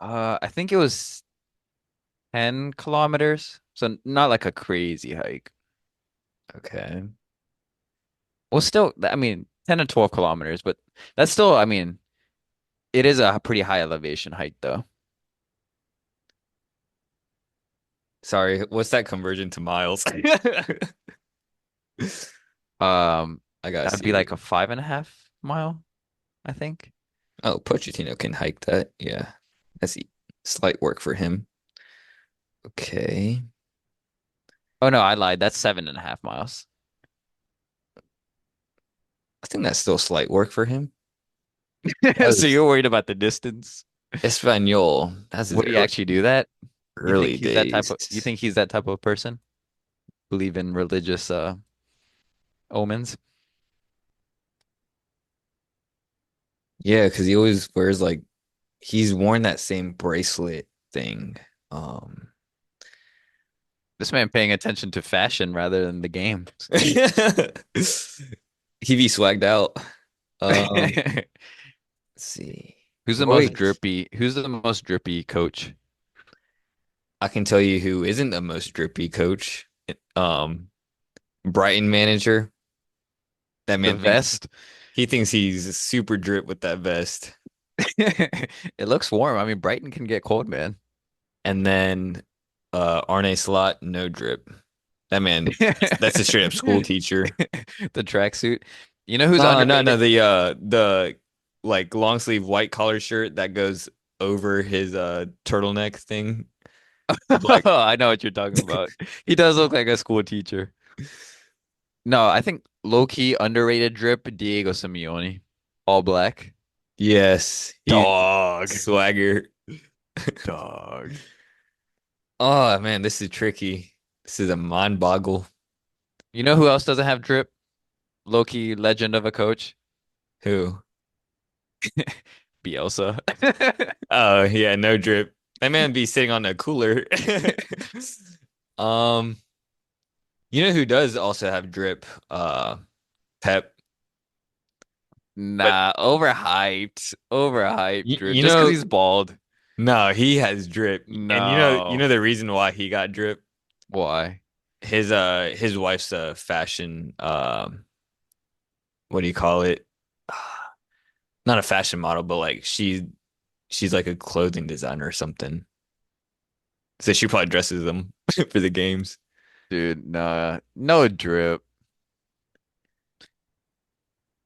I think it was 10 kilometers. So not like a crazy hike. Okay. Well, still, I mean, 10 to 12 kilometers, but that's still, I mean, it is a pretty high elevation hike though. Sorry, what's that conversion to miles? Um, I gotta that'd see be like it. a 5.5 mile, I think. Oh, Pochettino can hike that. Yeah. That's slight work for him. Okay. Oh no, I lied. That's 7.5 miles. I think that's still slight work for him. That So was you're worried about the distance? Espanol. That's his Would he actually do that? You think early he's that type days. of, you think he's that type of person? Believe in religious omens? Yeah, because he always wears like he's worn that same bracelet thing. Um This man paying attention to fashion rather than the game. he be swagged out. Let's see. Who's the most Roy, drippy? Who's the most drippy coach? I can tell you who isn't the most drippy coach. Brighton manager. That The man thinks vest? he thinks he's super drip with that vest. It looks warm. I mean, Brighton can get cold, man. And then Arne Slot, no drip. That man, that's a straight up school teacher. The tracksuit. You know who's No, no, no. underrated? The like long sleeve white collar shirt that goes over his turtleneck thing. The black. I know what you're talking about. He does look like a school teacher. No, I think low key underrated drip Diego Simeone. All black. Yes, he Dog. swagger. Dog. Oh man, this is tricky. This is a mind boggle. You know who else doesn't have drip? Low key legend of a coach. Who? Bielsa. Oh yeah, no drip. That man be sitting on a cooler. Um, you know who does also have drip? Pep. But Nah, overhyped. Overhyped drip. you Just because know, he's bald. no, he has drip. And No. the reason why he got drip? Why? His wife's a fashion what do you call it? Not a fashion model, but like she's like a clothing designer or something. So she probably dresses them for the games. Dude, nah. No drip.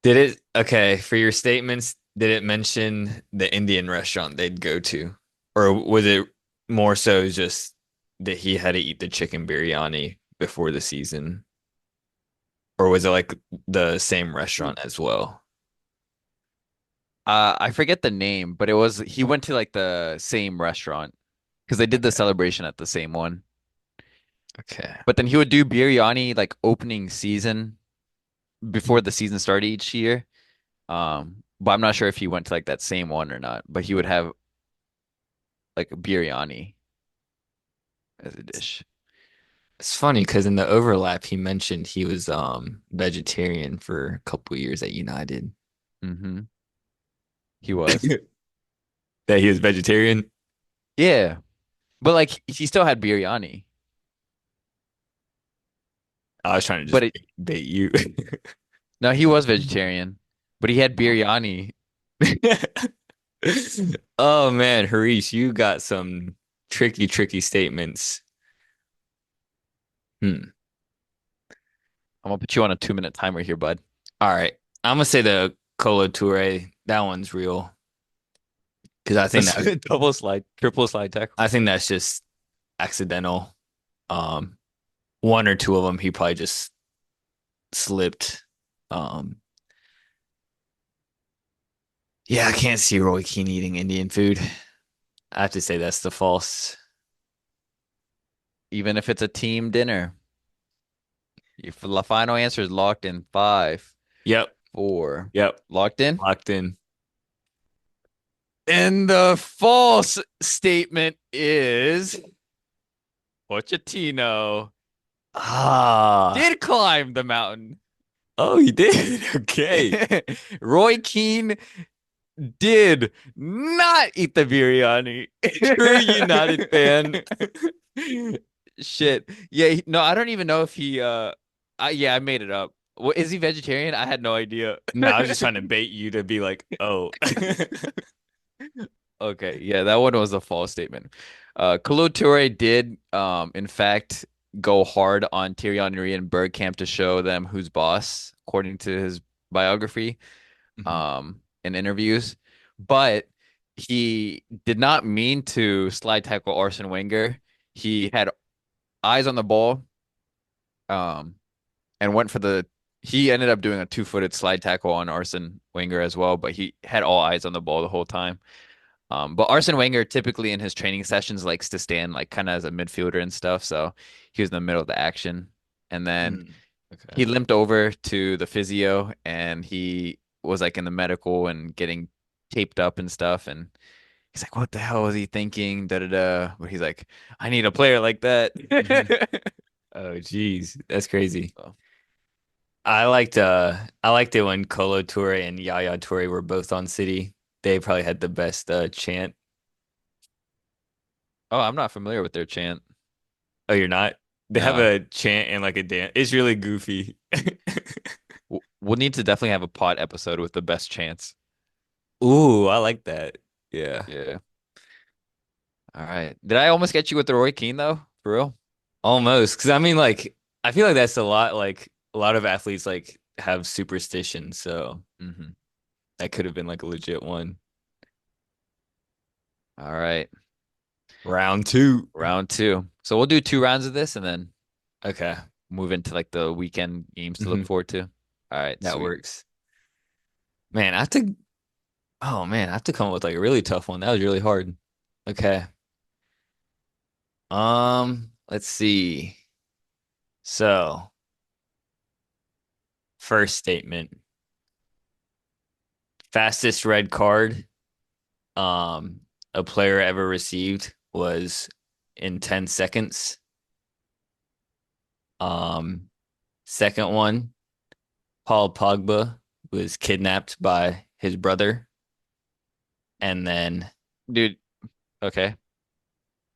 Did it, okay, for your statements, did it mention the Indian restaurant they'd go to? Or was it more so just that he had to eat the chicken biryani before the season? Or was it like the same restaurant as well? I forget the name, but he went to like the same restaurant because they did the Okay. celebration at the same one. Okay. But then he would do biryani like opening season before the season started each year. But I'm not sure if he went to like that same one or not. But he would have like a biryani as a dish. It's funny because in the overlap he mentioned he was vegetarian for a couple years at United. Hmm. He was. That he was vegetarian. Yeah. But like he still had biryani. I was trying to But just it bait you. no, he was vegetarian. But he had biryani. Oh man, Harish, you got some tricky statements. Hmm. I'm gonna put you on a 2 minute timer here, bud. All right. I'm gonna say the Colo Toure, that one's real. Because Double slide, triple slide tackle. I think that's just accidental. Um, one or two of them he probably just slipped. Um, yeah, I can't see Roy Keane eating Indian food. I have to say that's the false. Even if it's a team dinner. Your final answer is locked in five, Yep, four. yep, Locked in? locked in. And the false statement is Pochettino Ah, did climb the mountain. oh, he did. Okay, Roy Keane did not eat the biryani. true United fan. Shit. Yeah, no, I don't even know if yeah, I made it up. Is he vegetarian? I had no idea. No, I was just trying to bait you to be like, oh. Okay, yeah, that one was a false statement. Kolo Toure did, in fact, go hard on Thierry Henry and Bergkamp to show them who's boss, according to his biography, Mhm. in interviews. But he did not mean to slide tackle Arsene Wenger. He had eyes on the ball, um, and went for the. He ended up doing a two-footed slide tackle on Arsene Wenger as well, but he had all eyes on the ball the whole time. But Arsene Wenger typically in his training sessions likes to stand like kind of as a midfielder and stuff. So he was in the middle of the action. And then Mm. Okay. he limped over to the physio and he was like in the medical and getting taped up and stuff. And he's like, what the hell was he thinking? Da da da. But he's like, I need a player like that. Mhm. Oh, geez, that's crazy. So, I liked it when Colo Toure and Yaya Toure were both on City. They probably had the best chant. oh, I'm not familiar with their chant. Oh, you're not? They have No. a chant and like a dance. It's really goofy. We'll need to definitely have a pod episode with the best chants. Ooh, I like that. Yeah. Yeah. All right. Did I almost get you with the Roy Keane though? For real? Almost. Because I mean, like, I feel like that's a lot. Like, a lot of athletes like have superstitions, so Hmm. that could have been like a legit one. All right. Round two. Round two. So we'll do two rounds of this and then Okay. move into like the weekend games to look Hmm. forward to. All right, That sweet. works. Man, I have to. Oh man, I have to come up with like a really tough one. That was really hard. Okay. Let's see. So, first statement. Fastest red card um a player ever received was in 10 seconds. Um, Second one, Paul Pogba was kidnapped by his brother. And then Dude, okay.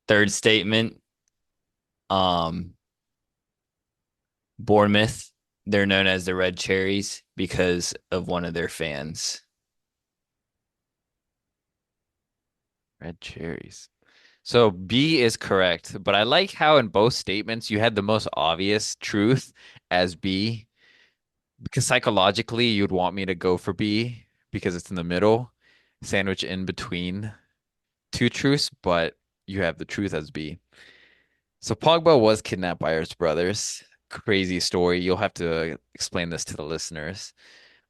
third statement, um, Bournemouth, they're known as the Red Cherries because of one of their fans. Red cherries. So B is correct, but I like how in both statements you had the most obvious truth as B because psychologically you'd want me to go for B because it's in the middle, sandwich in between two truths, but you have the truth as B. So Pogba was kidnapped by his brothers. Crazy story. You'll have to explain this to the listeners.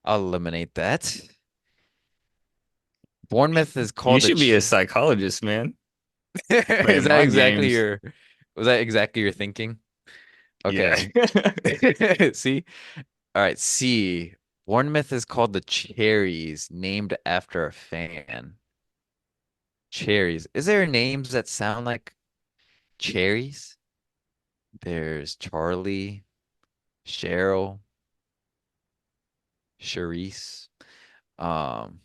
I'll eliminate that. Bournemouth is You called the should be a Ch psychologist, man. Is Playing that mind exactly games. your was that exactly your thinking? Yeah. Okay. See? All right, C. Bournemouth is called the Cherries, named after a fan. Cherries. Is there names that sound like cherries? There's Charlie, Cheryl, Charisse. Um,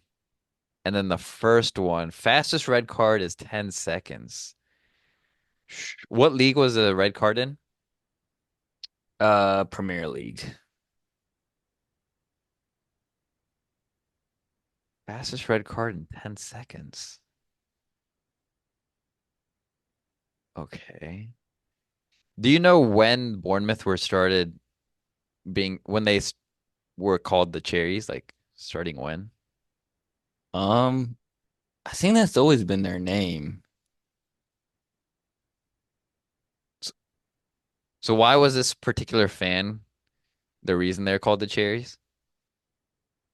and then the first one, fastest red card is 10 seconds. What league was the red card in? Premier League. Fastest red card in 10 seconds. Okay. Do you know when Bournemouth were started being when they were called the Cherries? Like starting when? Um, I think that's always been their name. S- So why was this particular fan the reason they're called the Cherries?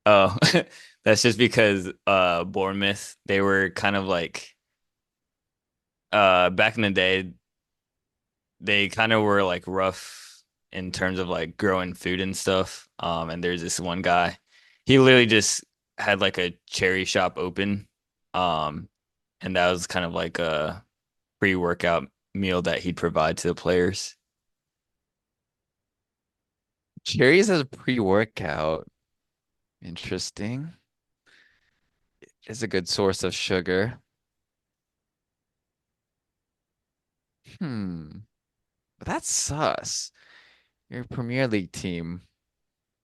Oh, that's just because Bournemouth, they were kind of like back in the day, they kind of were like rough in terms of like growing food and stuff. And there's this one guy, he literally just had like a cherry shop open. Um, and that was kind of like a pre-workout meal that he'd provide to the players. Cherries as a pre-workout. Interesting. It's a good source of sugar. Hmm. But that's sus. You're a Premier League team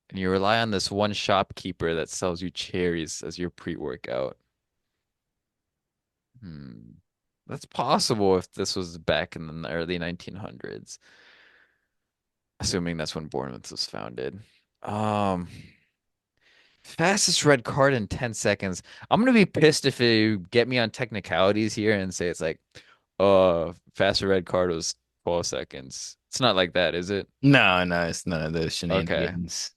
and you rely on this one shopkeeper that sells you cherries as your pre-workout. Hmm. That's possible if this was back in the early 1900s, assuming that's when Bournemouth was founded. Um, Fastest red card in 10 seconds. I'm gonna be pissed if you get me on technicalities here and say it's like, faster red card was 12 seconds. It's not like that, is it? No, no, it's none of those Okay. shenanigans.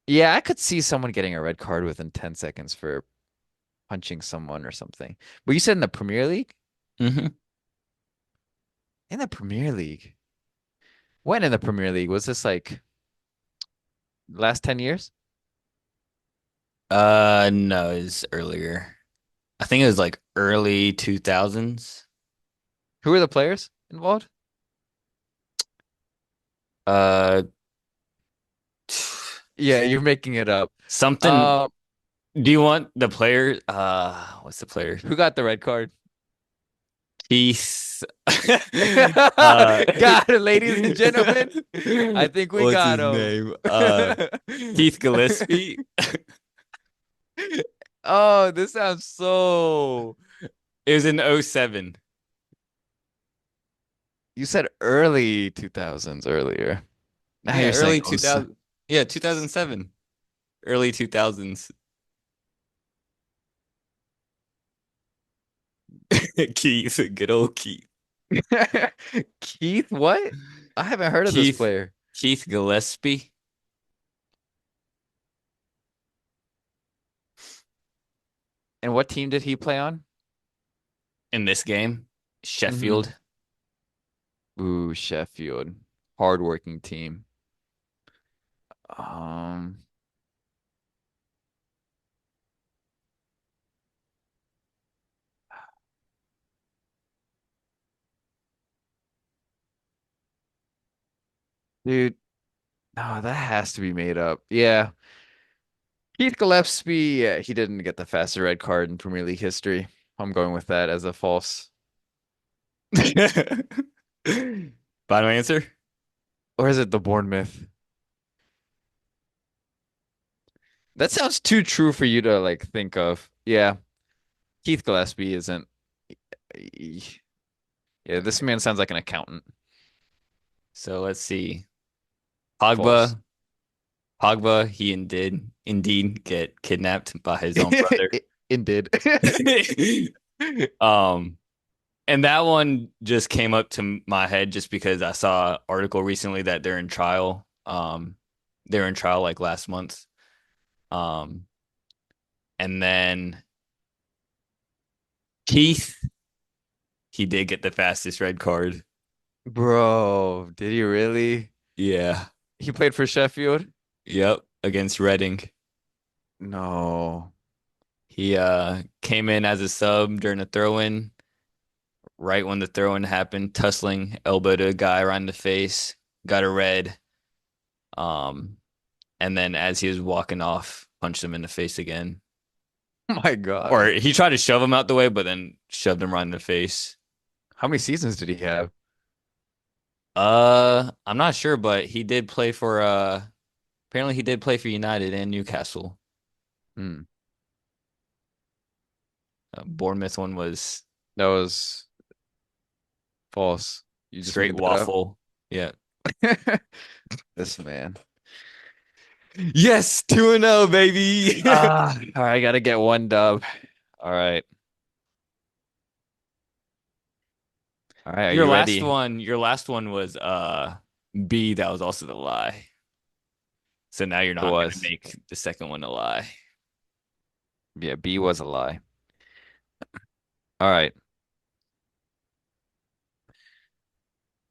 Yeah, I could see someone getting a red card within 10 seconds for punching someone or something. But you said in the Premier League? Hmm. In the Premier League. When in the Premier League? Was this like last 10 years? No, it's earlier. I think it was like early 2000s. Who are the players involved? Uh, Yeah, you're making it up. something. Um, Do you want the player? What's the player? who got the red card? Keith. uh, Got it, ladies and gentlemen. I think we what's got his him. name? Keith Gillespie. Oh, this sounds so. It was in '07. You said early 2000s earlier. Now Yeah, you're saying early oh, 2000. Yeah, 2007. Early 2000s. Keith, good old Keith. Keith, what? I haven't heard of this Keith player. Keith Gillespie And what team did he play on? in this game. Hmm. Sheffield. Ooh, Sheffield. Hardworking team. Um, dude, no, that has to be made up. Yeah. Keith Gillespie, yeah, he didn't get the fastest red card in Premier League history. I'm going with that as a false. Final answer? Or is it the Bournemouth? That sounds too true for you to like think of. Yeah, Keith Gillespie isn't. Yeah, this man sounds like an accountant. So let's see. False. Pogba, Pogba, he indeed get kidnapped by his own brother. Indeed. Um, and that one just came up to my head just because I saw an article recently that they're in trial. They're in trial like last month. Um, and then Keith, he did get the fastest red card. Bro, did he really? Yeah. He played for Sheffield? Yep. Against Reading. No. He came in as a sub during a throw-in, right when the throw-in happened, tussling, elbowed a guy around the face, got a red. Um, and then as he was walking off, punched him in the face again. Oh my Or God. he tried to shove him out the way, but then shoved him right in the face. How many seasons did he have? I'm not sure, but he did play for apparently he did play for United and Newcastle. Hmm. Bournemouth one was That was false. You just straight made that up. waffle. Yeah. This man. Yes, 2-0, baby. All right, I gotta get one dub. All right. All right, are you ready? Your last one was B, that was also the lie. So now you're It not gonna was. make the second one a lie. Yeah, B was a lie. All right.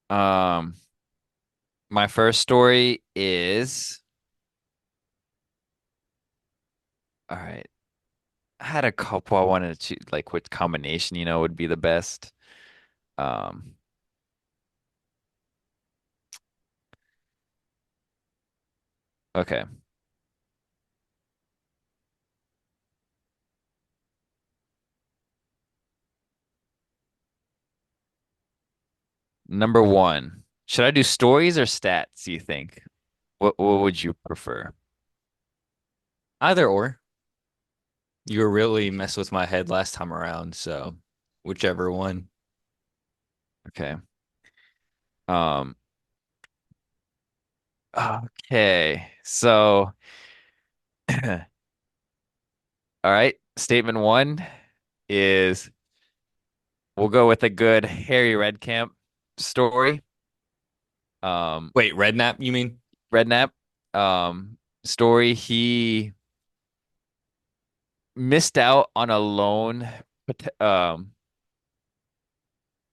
Um, my first story is all right. I had a couple I wanted to choose, like which combination, would be the best. Um, okay. Number one. Should I do stories or stats, do you think? What would you prefer? Either or. You were really messed with my head last time around, so whichever one. Okay. Um, okay. So, all right. Statement one is we'll go with a good Harry Redknapp story. Um, Wait, Redknapp, you mean? Redknapp, story. He missed out on a loan.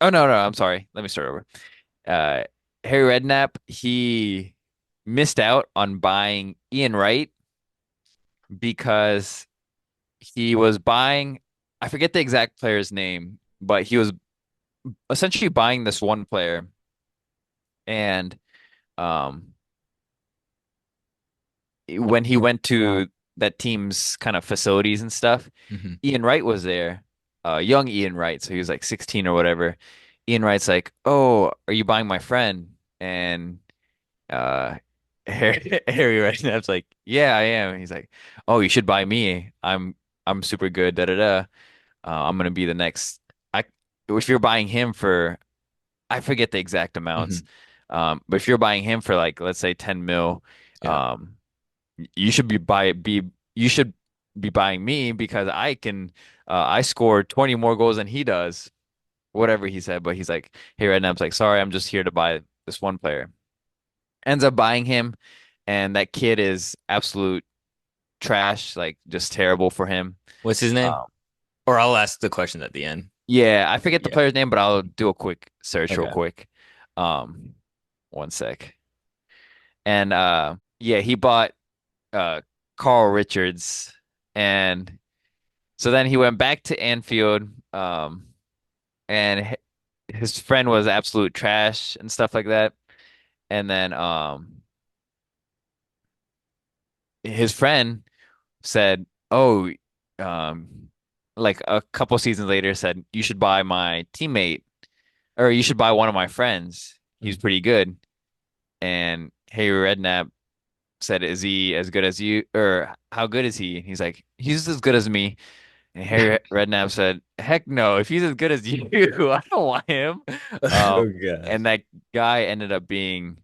Oh no, no, I'm sorry. Let me start over. Uh, Harry Redknapp, he missed out on buying Ian Wright because he was buying, I forget the exact player's name, but he was essentially buying this one player. And um, when he went to that team's kind of facilities and stuff, Hmm. Ian Wright was there, young Ian Wright, so he was like 16 or whatever. Ian Wright's like, "Oh, are you buying my friend?" And uh, Harry Redknapp's like, "Yeah, I am." And he's like, "Oh, you should buy me. I'm I'm super good, da da da. I'm gonna be the next. I if you're buying him for, I forget the exact amounts, Hmm. but if you're buying him for like let's say 10 mil, Yeah. um, you should be you should be buying me because I score 20 more goals than he does, whatever he said. But he's like, hey, Redknapp's like, sorry, I'm just here to buy this one player. Ends up buying him, and that kid is absolute trash, like just terrible for him. What's his name? Um, Or I'll ask the question at the end. yeah, I forget the Yeah. player's name, but I'll Mhm. do a quick search real Okay. quick. Um, one sec. And yeah, he bought uh Carl Richards, and so then he went back to Anfield, and his friend was absolute trash and stuff like that. And then his friend said, "Oh, um, like a couple seasons later, said you should buy my teammate, or you should buy one of my friends. He's Mhm. pretty good." And Harry Redknapp said, "Is he as good as you, or how good is he?" And he's like, "He's as good as me." And Harry Redknapp said, "Heck no! If he's as good as you, I don't want him." Um, Oh and gosh. that guy ended up being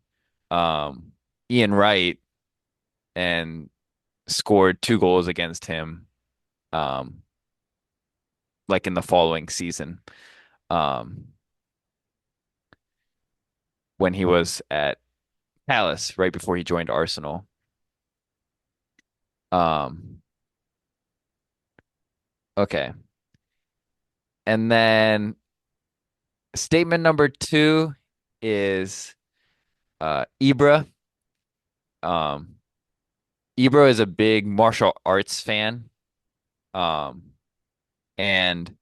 um Ian Wright, and scored 2 goals against him. Um, like in the following season, um, when he was at Palace right before he joined Arsenal. Um, okay. And then statement number two is Ibra. Um, Ibra is a big martial arts fan. Um, and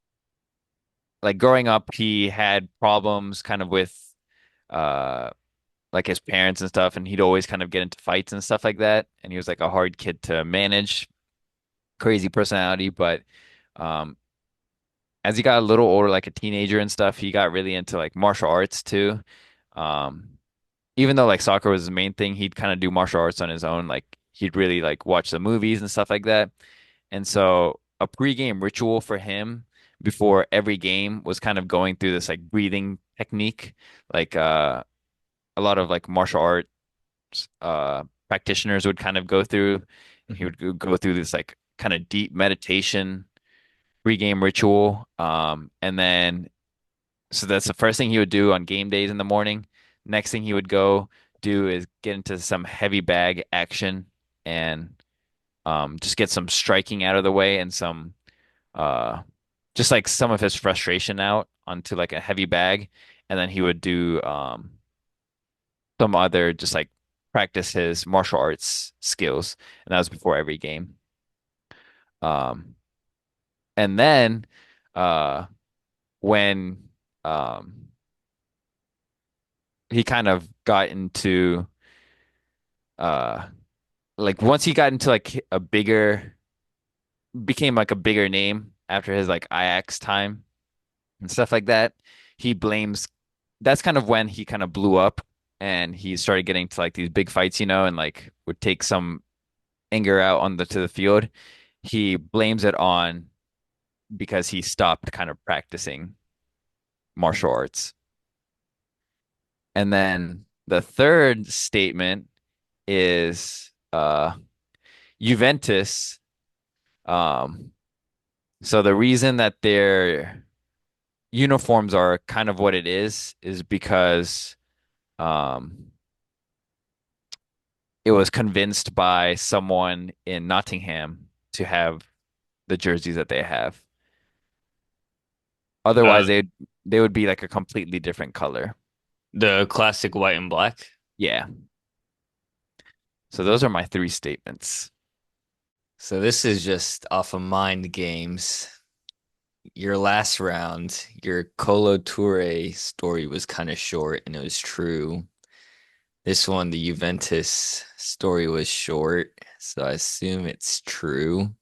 like growing up, he had problems kind of with uh like his parents and stuff, and he'd always kind of get into fights and stuff like that. And he was like a hard kid to manage, crazy personality, but um as he got a little older, like a teenager and stuff, he got really into like martial arts too. Um, Even though like soccer was his main thing, he'd kind of do martial arts on his own. Like he'd really like watch the movies and stuff like that. And so a pre-game ritual for him before every game was kind of going through this like breathing technique, like a lot of like martial arts practitioners would kind of go through. He Mhm. would go through this like kind of deep meditation pre-game ritual. And then so that's the first thing he would do on game days in the morning. Next thing he would go do is get into some heavy bag action and just get some striking out of the way and some uh, just like some of his frustration out onto like a heavy bag. And then he would do some other just like practice his martial arts skills. And that was before every game. Um, and then uh, when um, he kind of got into uh like once he got into like a bigger became like a bigger name after his like Ajax time and stuff like that, he blames that's kind of when he kind of blew up and he started getting to like these big fights, and like would take some anger out on the to the field. He blames it on because he stopped kind of practicing martial arts. And then the third statement is Juventus. Um, so the reason that their uniforms are kind of what it is because um, it was convinced by someone in Nottingham to have the jerseys that they have. Uh, Otherwise, they would be like a completely different color. the classic white and black. Yeah. So those are my three statements. So this is just off of mind games. Your last round, your Colo Toure story was kind of short and it was true. This one, the Juventus story was short, so I assume it's true.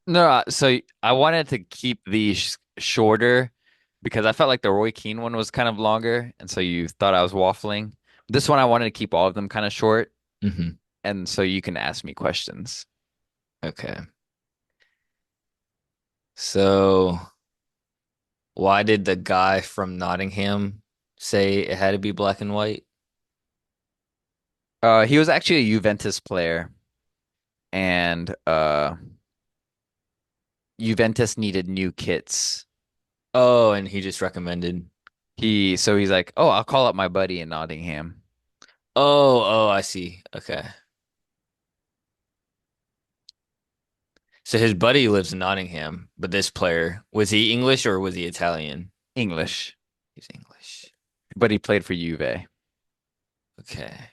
No, so I wanted to keep these shorter because I felt like the Roy Keane one was kind of longer, and so you thought I was waffling. This one I wanted to keep all of them kind of short, Hmm. and so you can ask me questions. Okay. So why did the guy from Nottingham say it had to be black and white? He was actually a Juventus player, and Juventus needed new kits. Oh, and he just recommended. He's like, "Oh, I'll call up my buddy in Nottingham." Oh, I see. Okay. So his buddy lives in Nottingham, but this player, was he English or was he Italian? English, He's English. but he played for Juve. Okay.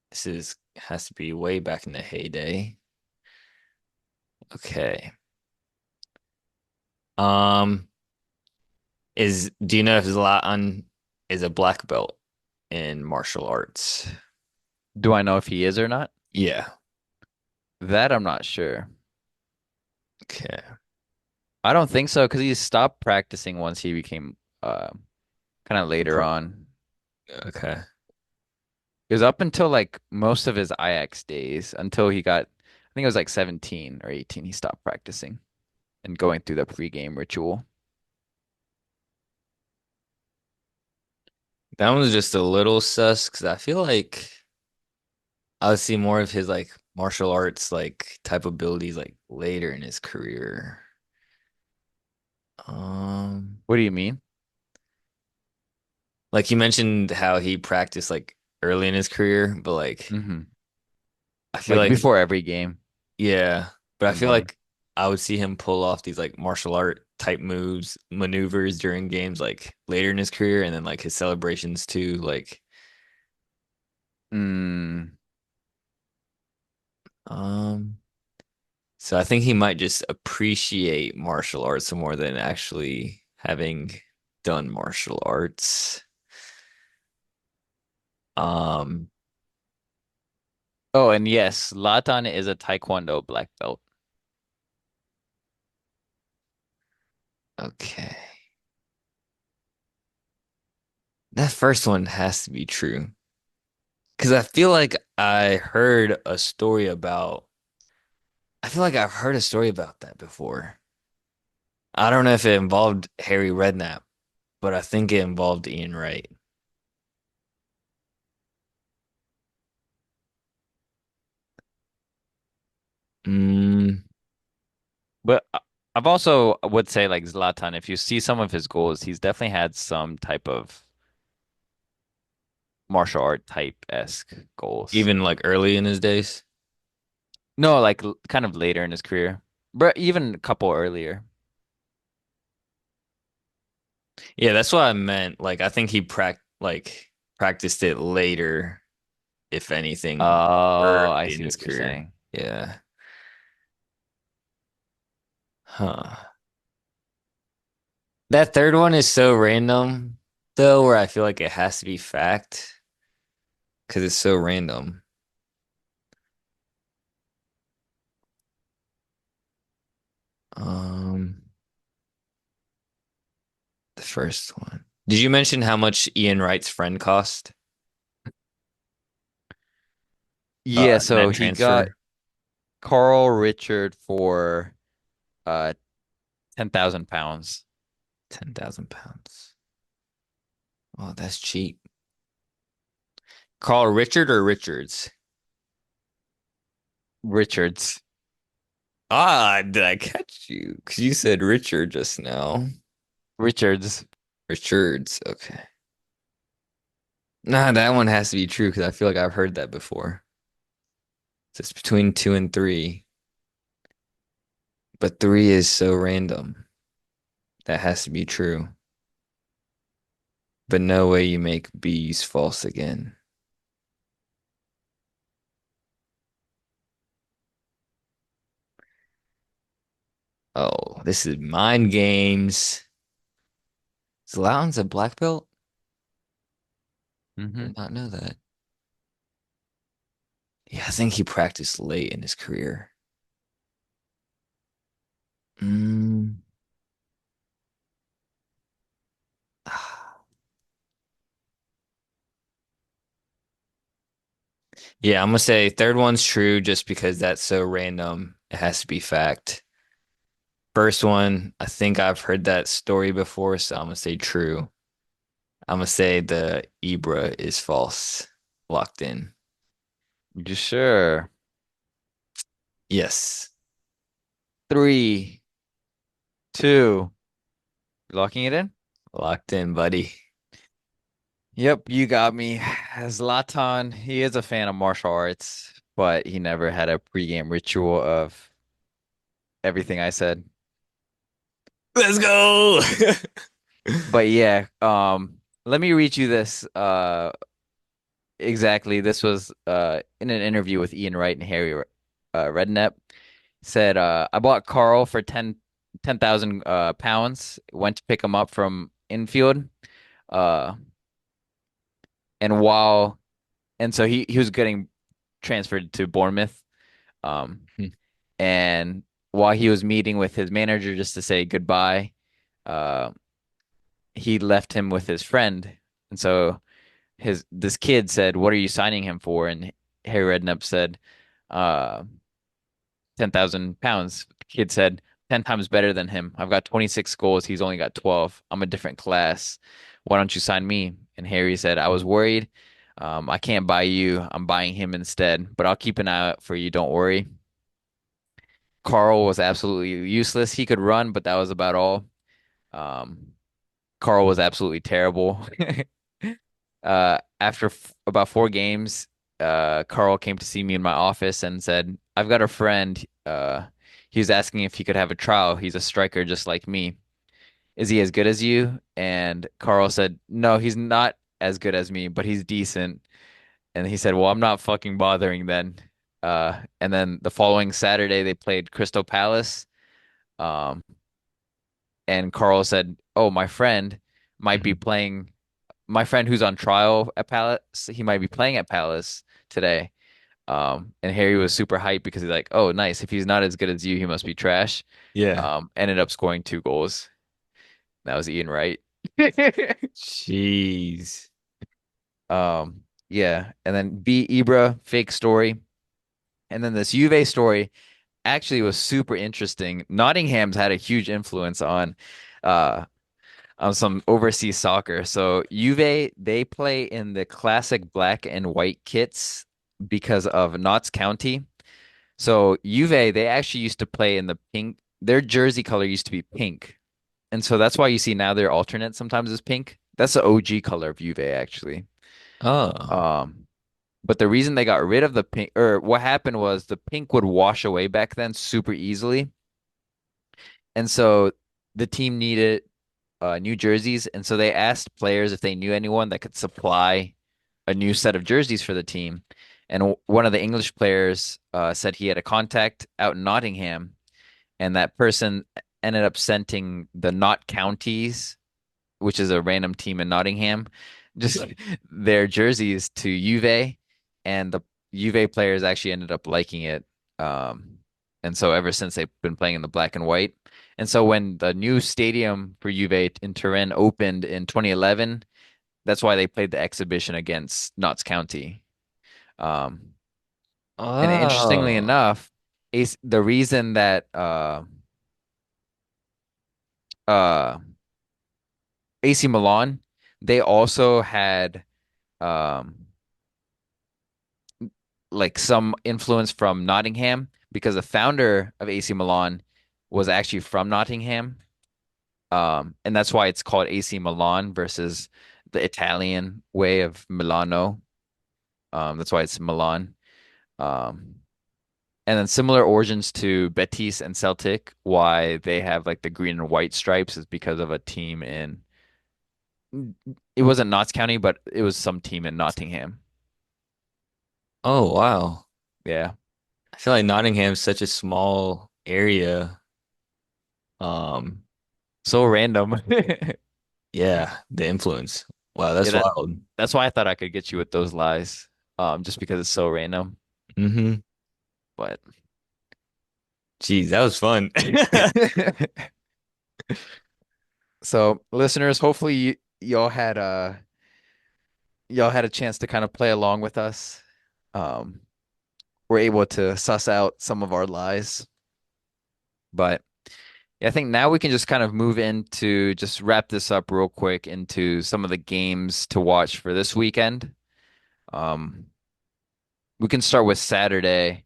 This is has to be way back in the heyday. Okay. Um, is do you know if Zlatan is a black belt in martial arts? Do I know if he is or not? Yeah. That I'm not sure. Okay. I don't think so because he stopped practicing once he became kind of later Pro. on. Okay. It was up until like most of his Ajax days until he got, I think it was like 17 or 18, he stopped practicing and going through the pregame ritual. That one's just a little sus because I feel like I would see more of his like martial arts like type abilities like later in his career. Um, What do you mean? like you mentioned how he practiced like early in his career, but like Hmm. I feel Like like before every game yeah, but I and feel then, like I would see him pull off these like martial art type moves, maneuvers during games like later in his career and then like his celebrations too. Like mm, um so I think he might just appreciate martial arts more than actually having done martial arts. Um oh, and yes, Latan is a Taekwondo black belt. okay. That first one has to be true. Because I feel like I've heard a story about that before. I don't know if it involved Harry Redknapp, but I think it involved Ian Wright. Mm, But I've also would say like Zlatan, if you see some of his goals, he's definitely had some type of martial art type-esque goals. even like early in his days. No, like kind of later in his career, but even a couple earlier. Yeah, that's what I meant. Like I think he practiced it later, if anything, Oh, early I in see his what you're career. saying. Yeah. Huh. That third one is so random, though, where I feel like it has to be fact because it's so random. Um, the first one. Did you mention how much Ian Wright's friend cost? Yeah, Net so he got transfer, Carl Richard for uh 10,000 pounds. 10,000 pounds. Oh, that's cheap. Carl Richard or Richards? Richards. Ah, did I catch you? Because you said Richard just now. Richards. Richards. Okay. Nah, that one has to be true because I feel like I've heard that before. So it's between two and three, but three is so random. That has to be true. But no way you make B's false again. Oh, this is mind games. Zlatan's a black belt? I Hmm. did not know that. Yeah, I think he practiced late in his career. Mm. Yeah, I'm gonna say third one's true just because that's so random. It has to be fact. First one, I think I've heard that story before, so I'm gonna say true. I'm gonna say the Ibra is false. Locked in. You sure? Yes. Three, two, locking it in? Locked in, buddy. Yep, you got me. Zlatan, he is a fan of martial arts, but he never had a pregame ritual of everything I said. Let's go. But yeah, let me read you this. Exactly. This was in an interview with Ian Wright and Harry Redknapp. Said, I bought Carl for 10,000 pounds. Went to pick him up from infield. Uh, and while and so he was getting transferred to Bournemouth. Um, and while he was meeting with his manager just to say goodbye, uh, he left him with his friend. And so his this kid said, "What are you signing him for?" And Harry Redknapp said, uh, 10,000 pounds. The kid said, 10 times better than him. I've got 26 goals. He's only got 12. I'm a different class. Why don't you sign me? And Harry said, I was worried. I can't buy you. I'm buying him instead, but I'll keep an eye out for you. Don't worry. Carl was absolutely useless. He could run, but that was about all. Um, Carl was absolutely terrible. After f about 4 games, Carl came to see me in my office and said, I've got a friend. He was asking if he could have a trial. He's a striker just like me. Is he as good as you? And Carl said, No, he's not as good as me, but he's decent. And he said, Well, I'm not fucking bothering then. And then the following Saturday, they played Crystal Palace. Um, and Carl said, Oh, might be Mhm. playing my friend who's on trial at Palace, he might be playing at Palace today. And Harry was super hyped because he's like, oh, nice. If he's not as good as you, he must be trash. Yeah. Ended up scoring 2 goals. That was Ian Wright. Jeez. Yeah. And then B Ibra, fake story. And then this Juve story actually was super interesting. Nottingham's had a huge influence uh on some overseas soccer. So Juve, they play in the classic black and white kits because of Notts County. So Juve, they actually used to play in the pink. Their jersey color used to be pink. And so that's why you see now their alternate sometimes is pink. That's the OG color of Juve actually. Oh. Um, but the reason they got rid of the pink, or what happened was the pink would wash away back then super easily. And so the team needed new jerseys. And so they asked players if they knew anyone that could supply a new set of jerseys for the team. And one of the English players said he had a contact out in Nottingham, and that person ended up sending the Nott Counties, which is a random team in Nottingham, just their jerseys to Juve, and the Juve players actually ended up liking it. Um, and so ever since they've been playing in the black and white. And so when the new stadium for Juve in Turin opened in 2011, that's why they played the exhibition against Notts County. Um, and interestingly Oh. enough, the reason that uh, AC Milan, they also had um, like some influence from Nottingham because the founder of AC Milan was actually from Nottingham. And that's why it's called AC Milan versus the Italian way of Milano. That's why it's Milan. Um, and then similar origins to Betis and Celtic, why they have like the green and white stripes is because of a team in it wasn't Notts County, but it was some team in Nottingham. Oh, wow. Yeah. I feel like Nottingham's such a small area. Um, So random. yeah, the influence. Wow, Yeah, that's wild. that's why I thought I could get you with those lies. Just because it's so random. Hmm. But Jeez, that was fun. so listeners, hopefully y'all had a chance to kind of play along with us. Um, we're able to suss out some of our lies. But Yeah, I think now we can just kind of move into just wrap this up real quick into some of the games to watch for this weekend. Um, we can start with Saturday.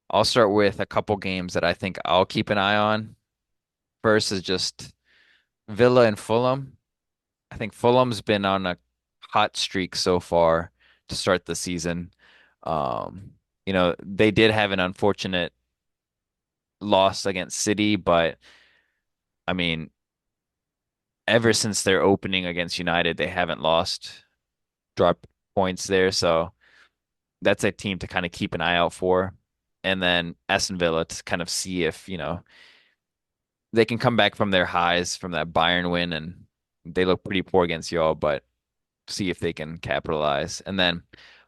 I'll start with a couple games that I think I'll keep an eye on. First is just Villa and Fulham. I think Fulham's been on a hot streak so far to start the season. Um, they did have an unfortunate loss against City, but I mean, ever since their opening against United, they haven't lost, dropped points there. So that's a team to kind of keep an eye out for. And then Aston Villa to kind of see if, they can come back from their highs from that Bayern win, and they look pretty poor against y'all, but see if they can capitalize. And then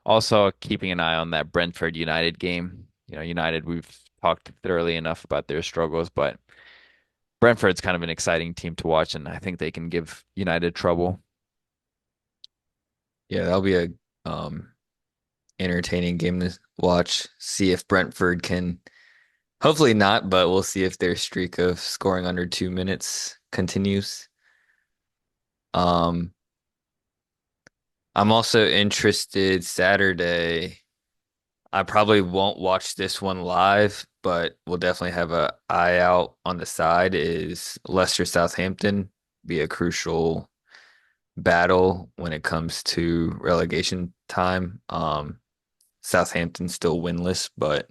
also keeping an eye on that Brentford United game. United, we've talked thoroughly enough about their struggles, but Brentford's kind of an exciting team to watch, and I think they can give United trouble. Yeah, that'll be a um entertaining game to watch. See if Brentford can, hopefully not, but we'll see if their streak of scoring under 2 minutes continues. Um, I'm also interested Saturday. I probably won't watch this one live, but we'll definitely have a eye out on the side. Is Leicester Southampton be a crucial battle when it comes to relegation time? Southampton's still winless, but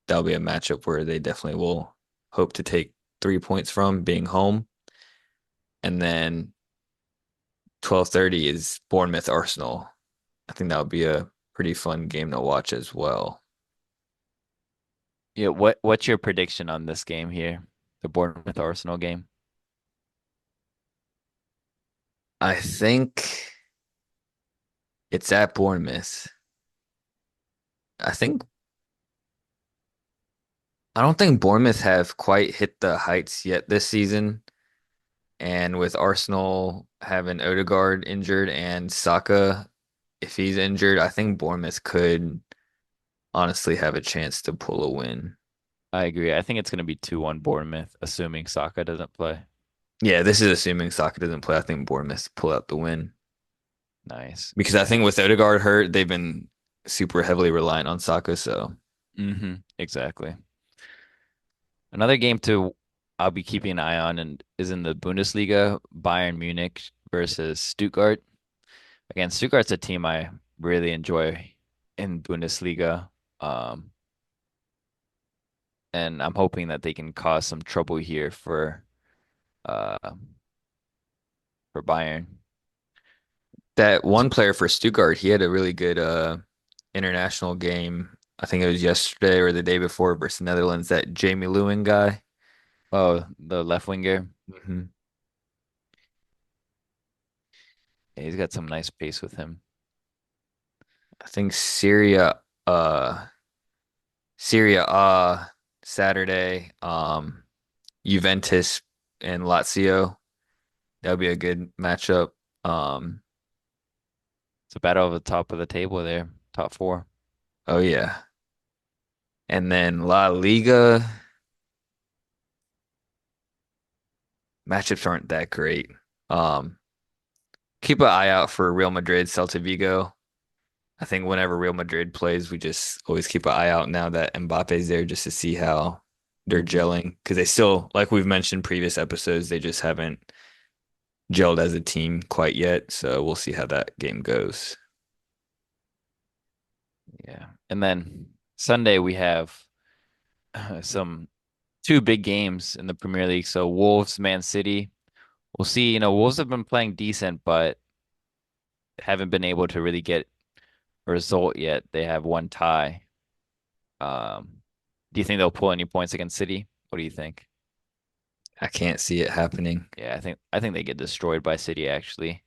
that'll be a matchup where they definitely will hope to take 3 points from being home. And then 12:30 is Bournemouth Arsenal. I think that would be a pretty fun game to watch as well. Yeah, what's your prediction on this game here, the Bournemouth Arsenal game? I think it's at Bournemouth. I think I don't think Bournemouth have quite hit the heights yet this season. And with Arsenal having Odegaard injured and Saka, if he's injured, I think Bournemouth could honestly have a chance to pull a win. I agree. I think it's going to be 2-1 Bournemouth, assuming Saka doesn't play. Yeah, this is assuming Saka doesn't play. I think Bournemouth pull out the win Nice. because I think with Odegaard hurt, they've been super heavily reliant on Saka. So Exactly. Another game to I'll be keeping an eye on and is in the Bundesliga, Bayern Munich versus Stuttgart. Again, Stuttgart's a team I really enjoy in Bundesliga. Um, and I'm hoping that they can cause some trouble here uh for Bayern. that one player for Stuttgart, he had a really good international game. I think it was yesterday or the day before versus Netherlands. That Jamie Lewin guy. Oh, the left winger. hmm Yeah, he's got some nice pace with him. I think Syria Saturday, Juventus and Lazio. That would be a good matchup. Um, It's a battle of the top of the table there, top four. oh yeah. And then La Liga matchups aren't that great. Um, keep an eye out for Real Madrid, Celta Vigo. I think whenever Real Madrid plays, we just always keep an eye out now that Mbappe's there just to see how they're gelling. Because they still, like we've mentioned previous episodes, they just haven't gelled as a team quite yet. So we'll see how that game goes. Yeah. And then Sunday we have some two big games in the Premier League. So Wolves, Man City. We'll see. Wolves have been playing decent, but haven't been able to really get a result yet. They have one tie. Do you think they'll pull any points against City? What do you think? I can't see it happening. Yeah, I think they get destroyed by City actually. I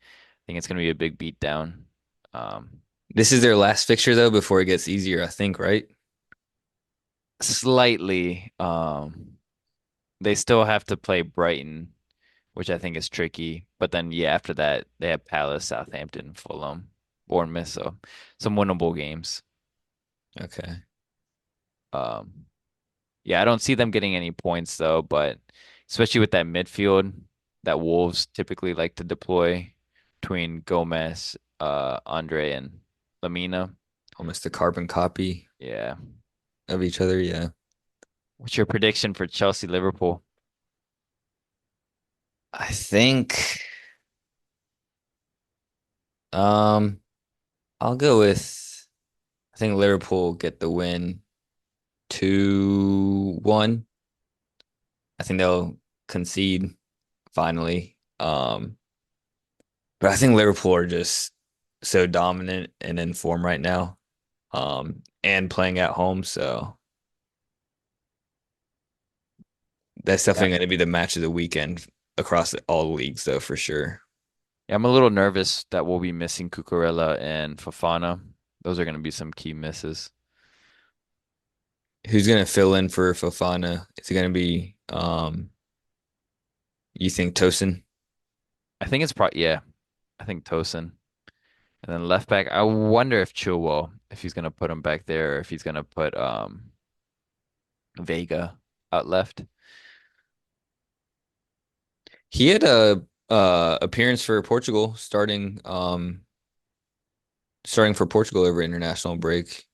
think it's gonna be a big beatdown. Um, This is their last fixture though before it gets easier, I think, right? Slightly. They still have to play Brighton, which I think is tricky. But then yeah, after that they have Palace, Southampton, Fulham, Bournemouth, so some winnable games. Okay. Um, Yeah, I don't see them getting any points though, but especially with that midfield that Wolves typically like to deploy between Gomez, Andre, and Lamina. Almost a carbon copy Yeah. of each other. Yeah. What's your prediction for Chelsea Liverpool? I think um I'll go with I think Liverpool get the win 2-1. I think they'll concede finally. But I think Liverpool are just so dominant and in form right now. And playing at home, so that's Yeah. definitely going to be the match of the weekend across all leagues though for sure. Yeah, I'm a little nervous that we'll be missing Cucurella and Fofana. Those are going to be some key misses. Who's going to fill in for Fofana? Is it going to be you think Tosin? I think it's probably, yeah, I think Tosin. And then left back, I wonder if Chilwell, if he's going to put him back there or if he's going to put Vega out left. He had a appearance for Portugal starting for Portugal over international break.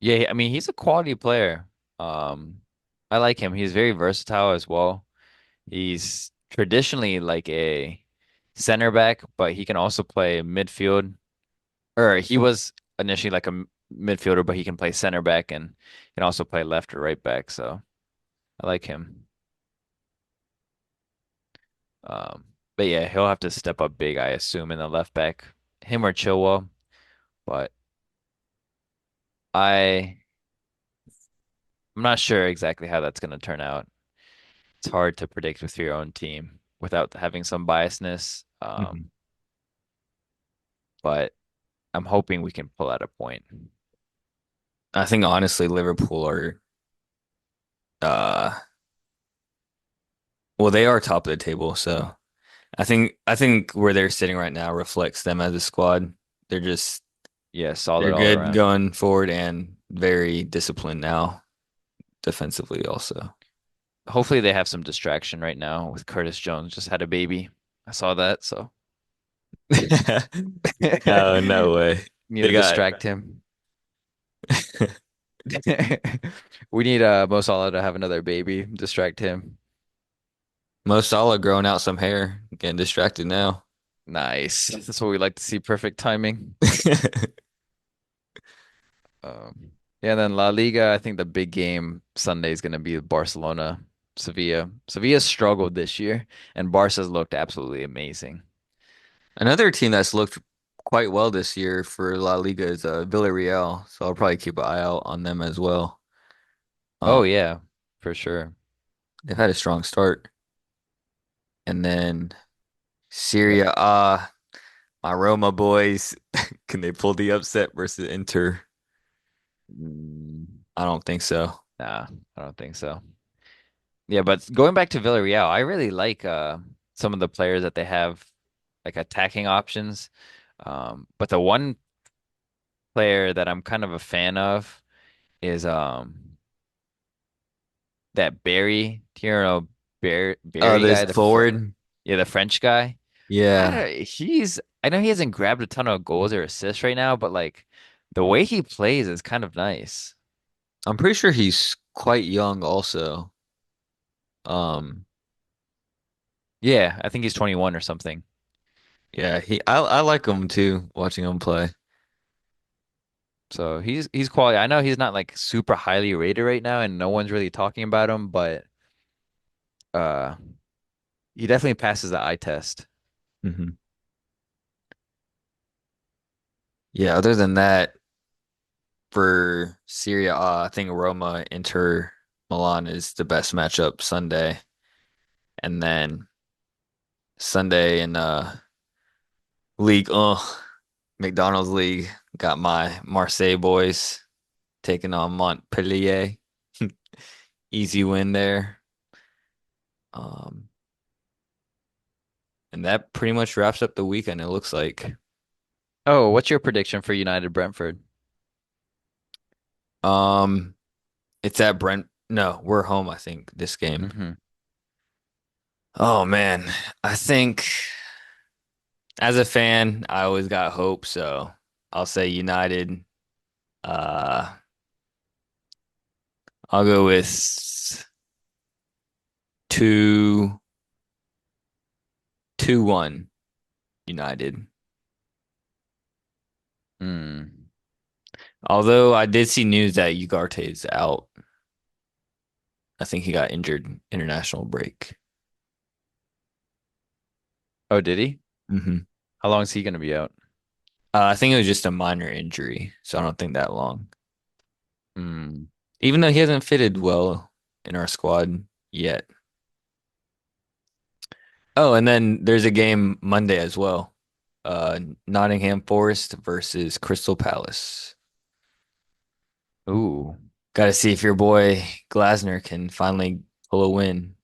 Yeah, I mean, he's a quality player. I like him. He's very versatile as well. He's traditionally like a center back, but he can also play midfield. Or he was initially like a midfielder, but he can play center back and can also play left or right back. So I like him. But yeah, he'll have to step up big, I assume, in the left back, him or Chilwell. But I I'm not sure exactly how that's going to turn out. It's hard to predict with your own team without having some biasness. Mhm. But I'm hoping we can pull out a point. I think honestly Liverpool are uh well they are top of the table, so I think where they're sitting right now reflects them as a squad. They're just Yeah, they're solid all good around. going forward and very disciplined now defensively also. Hopefully they have some distraction right now with Curtis Jones just had a baby. I saw that, so No, no way. need They to got distract him. We need Mo Salah to have another baby, distract him. Mo Salah growing out some hair, getting distracted now. Nice. That's what we like to see. Perfect timing. Yeah, and then La Liga, I think the big game Sunday is going to be Barcelona, Sevilla. Sevilla struggled this year, and Barca's looked absolutely amazing. Another team that's looked quite well this year for La Liga is Villarreal, so I'll probably keep an eye out on them as well. Oh Um, yeah, for sure. they've had a strong start, and then Yeah. Serie A, my Roma boys, can they pull the upset versus Inter? Mm, I don't think so. nah, I don't think so. Yeah, but going back to Villarreal, I really like some of the players that they have like attacking options. But the one player that I'm kind of a fan of is that Barry, Tierno Barry This guy, forward, yeah, the French guy. yeah, I know he hasn't grabbed a ton of goals or assists right now, but like the way he plays is kind of nice. I'm pretty sure he's quite young also. Um, Yeah, I think he's 21 or something. yeah, I like him too, watching him play. So he's quality. I know he's not like super highly rated right now, and no one's really talking about him, but uh, he definitely passes the eye test. Hmm. Yeah, other than that, for Serie A, I think Roma Inter Milan is the best matchup Sunday. And then Sunday in League McDonald's League, got my Marseille boys taking on Montpellier. Easy win there. Um, and that pretty much wraps up the weekend, it looks like. Oh, what's your prediction for United Brentford? Um, it's at No, we're home, I think, this game. Hmm. Oh man, I think as a fan, I always got hope, so I'll say United. Uh, I'll go with 2-1 United. Mm. Although I did see news that Ugarte's out. I think he got injured international break. Oh, did he? Hmm How long is he going to be out? I think it was just a minor injury, so I don't think that long. Mm. Even though he hasn't fitted well in our squad yet. Oh, and then there's a game Monday as well. Nottingham Forest versus Crystal Palace. Ooh, Got to see if your boy Glasner can finally pull a win.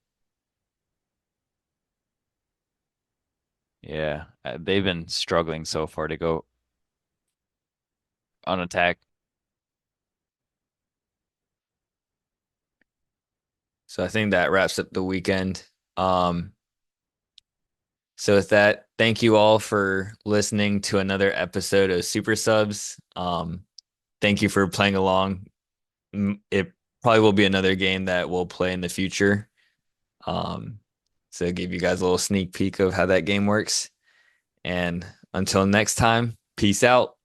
yeah. They've been struggling so far to go on attack. So I think that wraps up the weekend. Um, so with that, thank you all for listening to another episode of Super Subs. Thank you for playing along. It probably will be another game that we'll play in the future. Um, so give you guys a little sneak peek of how that game works. And until next time, peace out.